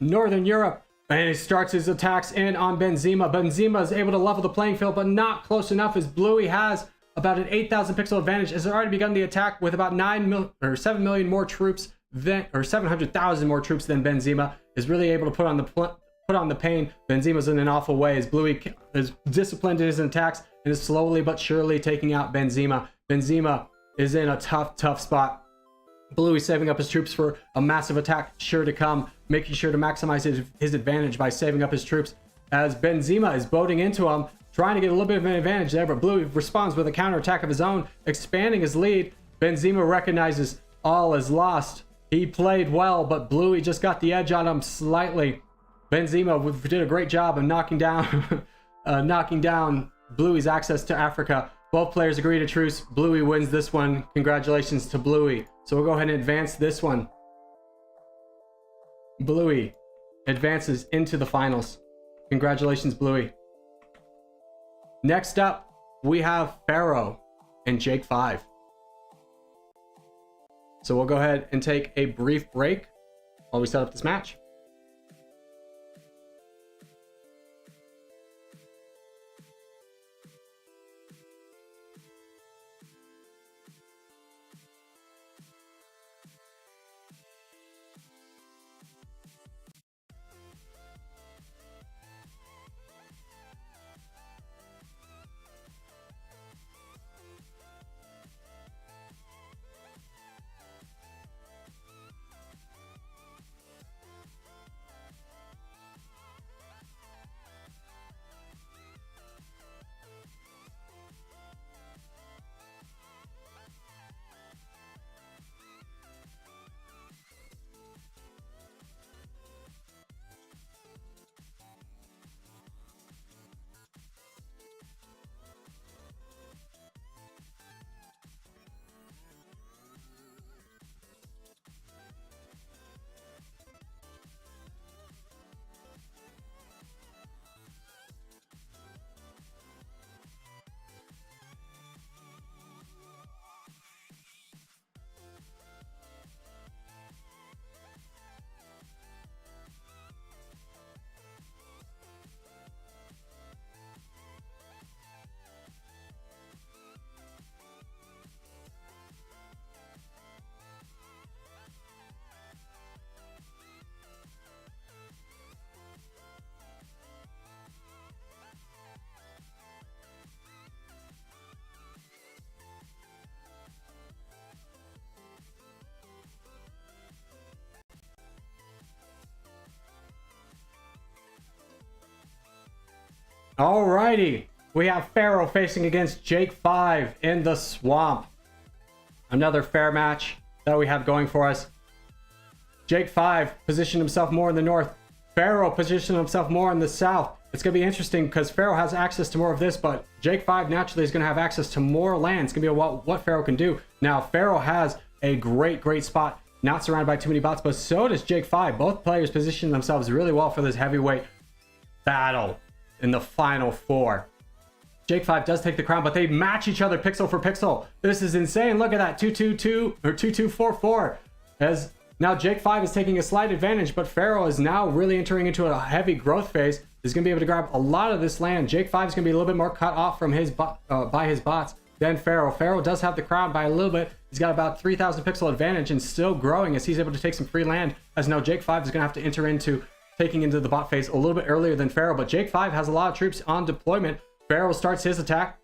Europe, and he starts his attacks in on Benzema. Benzema is able to level the playing field, but not close enough, as Bluey has about an 8,000 pixel advantage, has already begun the attack with about 7 million more troops than, or 700,000 more troops than Benzema is really able to put on the pain. Benzema's in an awful way, as Bluey is disciplined in his attacks and is slowly but surely taking out Benzema. Benzema is in a tough spot. Bluey saving up his troops for a massive attack sure to come, making sure to maximize his advantage by saving up his troops, as Benzema is boating into him, trying to get a little bit of an advantage there, but Bluey responds with a counterattack of his own, expanding his lead. Benzema recognizes all is lost. He played well, but Bluey just got the edge on him slightly. Benzema did a great job of knocking down Bluey's access to Africa. Both players agree to truce. Bluey wins this one. Congratulations to Bluey. So we'll go ahead and advance this one. Bluey advances into the finals. Congratulations, Bluey. Next up, we have Pharaoh and Jake 5. So we'll go ahead and take a brief break while we set up this match. Alrighty, we have Pharaoh facing against Jake 5 in the swamp. Another fair match that we have going for us. Jake 5 positioned himself more in the north. Pharaoh positioned himself more in the south. It's going to be interesting because Pharaoh has access to more of this, but Jake 5 naturally is going to have access to more land. It's going to be what Pharaoh can do. Now, Pharaoh has a great spot, not surrounded by too many bots, but so does Jake 5. Both players position themselves really well for this heavyweight battle in the final four. Jake 5 does take the crown, but they match each other pixel for pixel. This is insane. Look at that, 2-2-2 or 2-2-4-4. As now Jake 5 is taking a slight advantage, but Pharaoh is now really entering into a heavy growth phase. He's going to be able to grab a lot of this land. Jake 5 is going to be a little bit more cut off from his by his bots than Pharaoh. Pharaoh does have the crown by a little bit. He's got about 3,000 pixel advantage and still growing as he's able to take some free land. As now Jake 5 is going to have to enter into taking into the bot phase a little bit earlier than Pharaoh, but Jake 5 has a lot of troops on deployment. Pharaoh starts his attack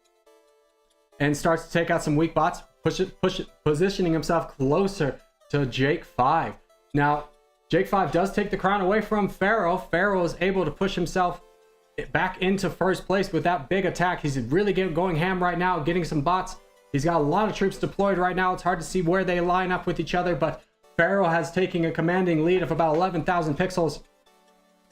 and starts to take out some weak bots, positioning himself closer to Jake 5. Now, Jake 5 does take the crown away from Pharaoh. Pharaoh is able to push himself back into first place with that big attack. He's really going ham right now, getting some bots. He's got a lot of troops deployed right now. It's hard to see where they line up with each other, but Pharaoh has taken a commanding lead of about 11,000 pixels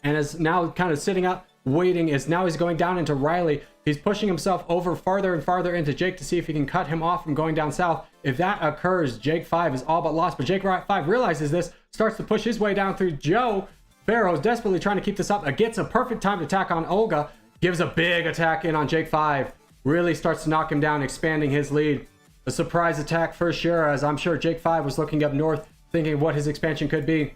and is now kind of sitting up, waiting. Now he's going down into Riley. He's pushing himself over farther and farther into Jake to see if he can cut him off from going down south. If that occurs, Jake 5 is all but lost, but Jake 5 realizes this, starts to push his way down through Joe. Pharaoh is desperately trying to keep this up. Gets a perfect timed attack on Olga, gives a big attack in on Jake 5, really starts to knock him down, expanding his lead. A surprise attack for sure, as I'm sure Jake 5 was looking up north, thinking what his expansion could be.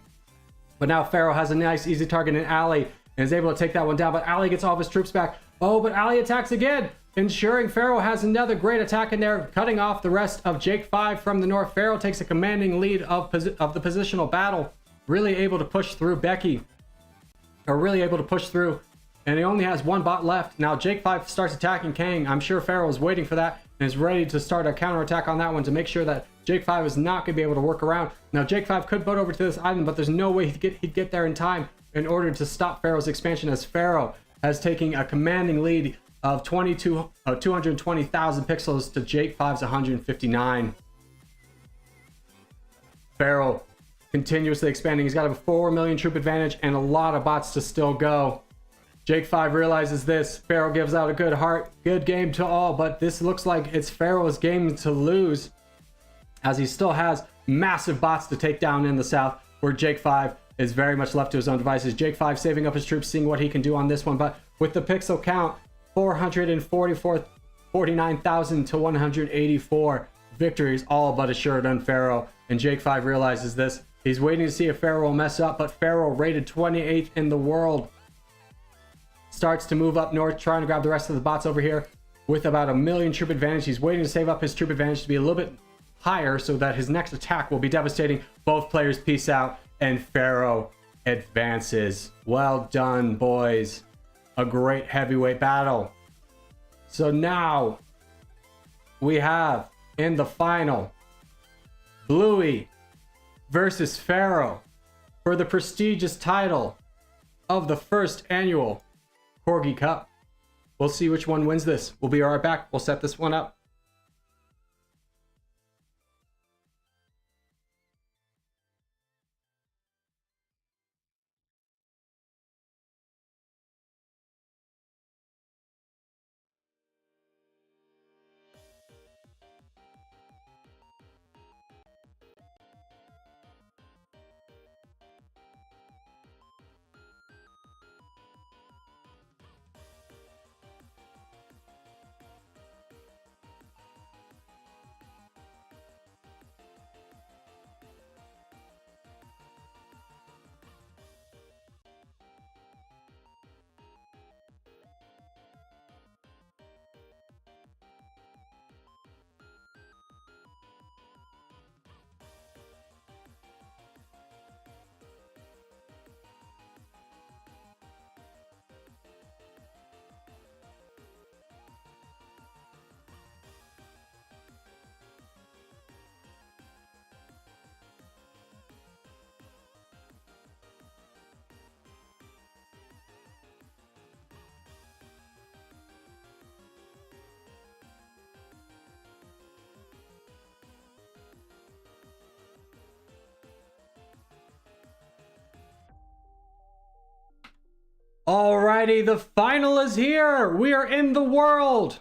But now Pharaoh has a nice easy target in Ali and is able to take that one down, but Ali gets all of his troops back. Oh, but Ali attacks again, ensuring Pharaoh has another great attack in there, cutting off the rest of Jake 5 from the north. Pharaoh takes a commanding lead of the positional battle, really able to push through Becky, or really able to push through, and he only has one bot left. Now Jake 5 starts attacking Kang. I'm sure Pharaoh is waiting for that and is ready to start a counterattack on that one to make sure that Jake 5 is not going to be able to work around. Now Jake 5 could boat over to this island, but there's no way he'd get there in time in order to stop Pharaoh's expansion, as Pharaoh has taken a commanding lead of 220,000 pixels to Jake 5's 159. Pharaoh continuously expanding. He's got a 4 million troop advantage and a lot of bots to still go. Jake 5 realizes this. Pharaoh gives out a good game to all, but this looks like it's Pharaoh's game to lose, as he still has massive bots to take down in the south, where Jake 5 is very much left to his own devices. Jake 5 saving up his troops, seeing what he can do on this one, but with the pixel count, 49,000 to 184, victories all but assured on Pharaoh, and Jake 5 realizes this. He's waiting to see if Pharaoh will mess up, but Pharaoh, rated 28th in the world, starts to move up north, trying to grab the rest of the bots over here with about a million troop advantage. He's waiting to save up his troop advantage to be a little bit higher so that his next attack will be devastating. Both players peace out, and Pharaoh advances. Well done, boys. A great heavyweight battle. So now we have in the final Bluey versus Pharaoh for the prestigious title of the first annual Corgi Cup. We'll see which one wins this. We'll be right back. We'll set this one up. Alrighty, the final is here. We are in the world,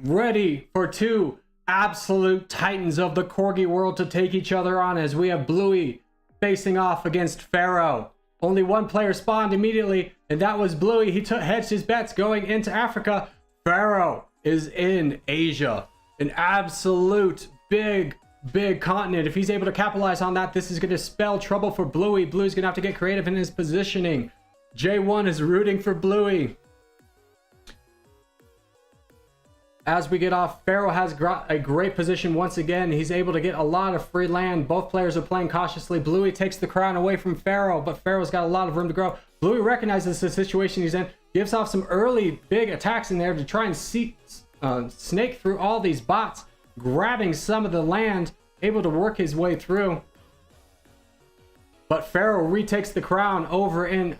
ready for two absolute titans of the Corgi world to take each other on, as we have Bluey facing off against Pharaoh. Only one player spawned immediately, and that was Bluey. He hedged his bets going into Africa. Pharaoh is in Asia, an absolute big continent. If he's able to capitalize on that, this is going to spell trouble for Bluey. Bluey's going to have to get creative in his positioning. J1 is rooting for Bluey. As we get off, Pharaoh has got a great position once again. He's able to get a lot of free land. Both players are playing cautiously. Bluey takes the crown away from Pharaoh, but Pharaoh's got a lot of room to grow. Bluey recognizes the situation he's in, gives off some early big attacks in there to try and snake through all these bots, grabbing some of the land, able to work his way through. But Pharaoh retakes the crown over in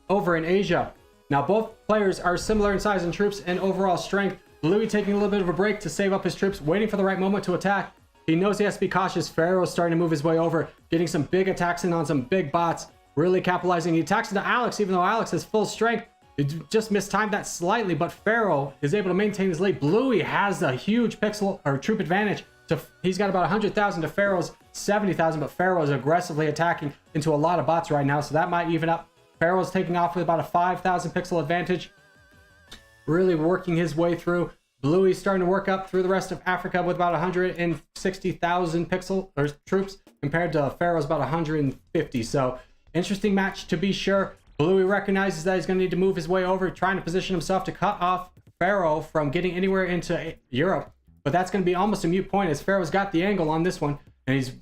Asia. Now both players are similar in size and troops and overall strength. Bluey taking a little bit of a break to save up his troops, waiting for the right moment to attack. He knows he has to be cautious. Pharaoh's starting to move his way over, getting some big attacks in on some big bots, really capitalizing. He attacks into Alex, even though Alex has full strength. He just mistimed that slightly, but Pharaoh is able to maintain his lead. Bluey has a huge pixel or troop advantage. He's got about 100,000 to Pharaoh's 70,000, but Pharaoh's aggressively attacking into a lot of bots right now, so that might even up. Pharaoh's taking off with about a 5,000 pixel advantage, really working his way through. Bluey's starting to work up through the rest of Africa with about 160,000 pixel or troops compared to Pharaoh's about 150. So interesting match to be sure. Bluey recognizes that he's going to need to move his way over, trying to position himself to cut off Pharaoh from getting anywhere into Europe. But that's going to be almost a moot point as Pharaoh's got the angle on this one, and he's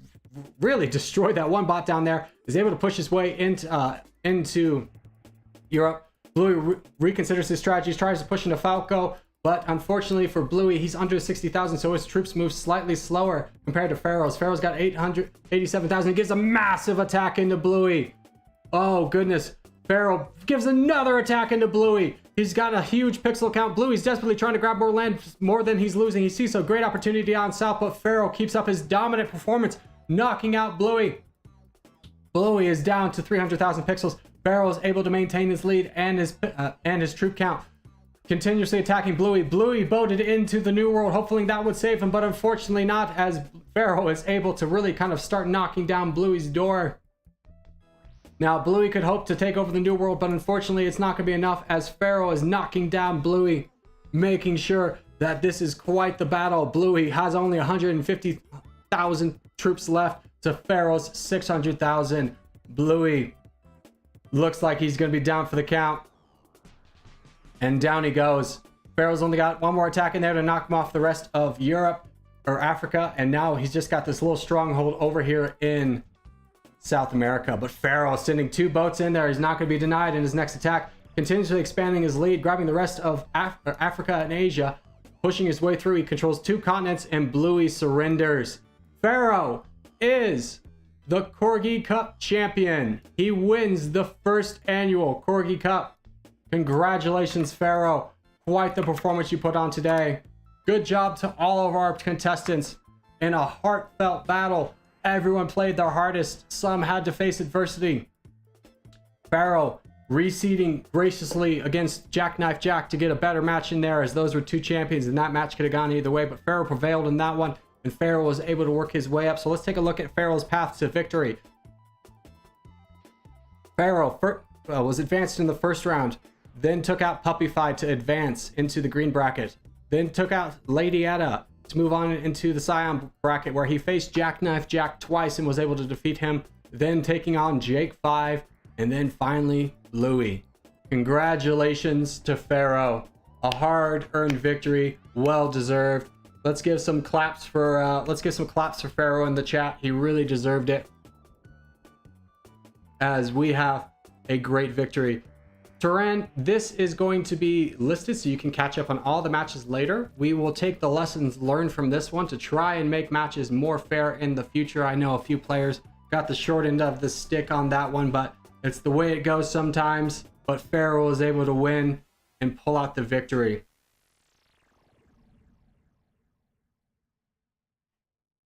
really destroyed that one bot down there. He's able to push his way into Europe. Bluey reconsiders his strategies, tries to push into Falco, but unfortunately for Bluey, he's under 60,000, so his troops move slightly slower compared to Pharaoh's. Pharaoh's got 887,000. He gives a massive attack into Bluey. Oh, goodness. Pharaoh gives another attack into Bluey. He's got a huge pixel count. Bluey's desperately trying to grab more land, more than he's losing. He sees a great opportunity on south, but Pharaoh keeps up his dominant performance, knocking out Bluey. Bluey is down to 300,000 pixels. Pharaoh is able to maintain his lead and his troop count. Continuously attacking Bluey. Bluey boated into the New World, hoping that would save him, but unfortunately not, as Pharaoh is able to really kind of start knocking down Bluey's door. Now, Bluey could hope to take over the New World, but unfortunately it's not going to be enough as Pharaoh is knocking down Bluey, making sure that this is quite the battle. Bluey has only 150,000 troops left to Pharaoh's 600,000. Bluey looks like he's going to be down for the count. And down he goes. Pharaoh's only got one more attack in there to knock him off the rest of Europe or Africa. And now he's just got this little stronghold over here in South America. But Pharaoh sending two boats in there. He's not going to be denied in his next attack. Continuously expanding his lead, grabbing the rest of Africa and Asia. Pushing his way through. He controls two continents and Bluey surrenders. Pharaoh is the Corgi Cup champion. He wins the first annual Corgi Cup. Congratulations, Pharaoh. Quite the performance you put on today. Good job to all of our contestants. In a heartfelt battle, everyone played their hardest. Some had to face adversity. Pharaoh reseeding graciously against Jackknife Jack to get a better match in there, as those were two champions and that match could have gone either way, but Pharaoh prevailed in that one and Pharaoh was able to work his way up. So let's take a look at Pharaoh's path to victory. Pharaoh was advanced in the first round, then took out Puppyfied to advance into the green bracket, then took out Lady Etta to move on into the cyan bracket, where he faced Jackknife Jack twice and was able to defeat him, then taking on Jake 5, and then finally Louie. Congratulations to Pharaoh. A hard-earned victory, well deserved. Let's give some claps for Pharaoh in the chat. He really deserved it, as we have a great victory. Turan, this is going to be listed so you can catch up on all the matches later. We will take the lessons learned from this one to try and make matches more fair in the future. I know a few players got the short end of the stick on that one, but it's the way it goes sometimes. But Pharaoh was able to win and pull out the victory.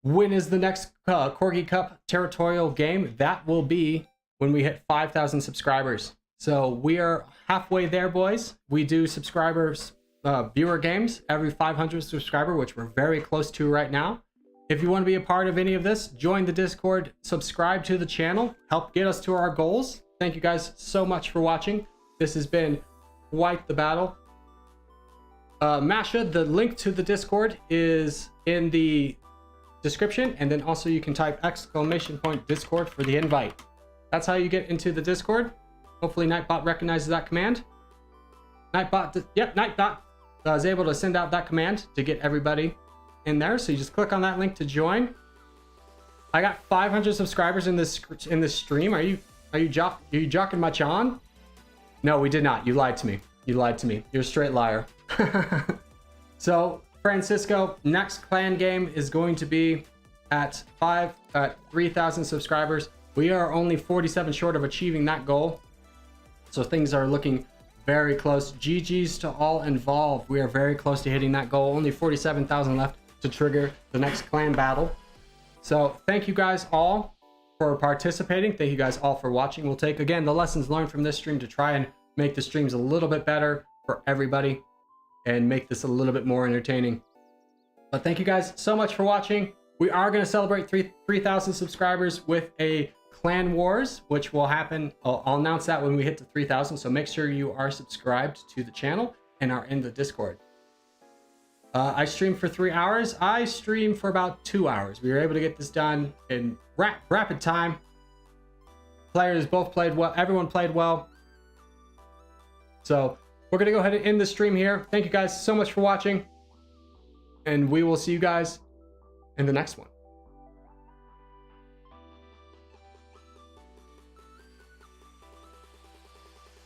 When is the next Corgi Cup Territorial game? That will be when we hit 5,000 subscribers. So we are halfway there, boys. We do viewer games every 500 subscriber, which we're very close to right now. If you want to be a part of any of this, join the Discord, subscribe to the channel, help get us to our goals. Thank you guys so much for watching. This has been quite the battle. Masha, the link to the Discord is in the description, and then also you can type !Discord for the invite. That's how you get into the Discord. Hopefully Nightbot recognizes that command. Nightbot is able to send out that command to get everybody in there. So you just click on that link to join. I got 500 subscribers in this stream. Are you jocking much on? No, we did not. You lied to me. You lied to me. You're a straight liar. So, Francisco, next clan game is going to be at 3,000 subscribers. We are only 47 short of achieving that goal. So things are looking very close. GG's to all involved. We are very close to hitting that goal. Only 47,000 left to trigger the next clan battle. So thank you guys all for participating. Thank you guys all for watching. We'll take, again, the lessons learned from this stream to try and make the streams a little bit better for everybody and make this a little bit more entertaining. But thank you guys so much for watching. We are going to celebrate 3,000 subscribers with a Clan Wars, which will happen. I'll announce that when we hit to 3,000. So make sure you are subscribed to the channel and are in the Discord. I streamed for 3 hours. I streamed for about 2 hours. We were able to get this done in rapid time. Players both played well. Everyone played well. So we're going to go ahead and end the stream here. Thank you guys so much for watching. And we will see you guys in the next one.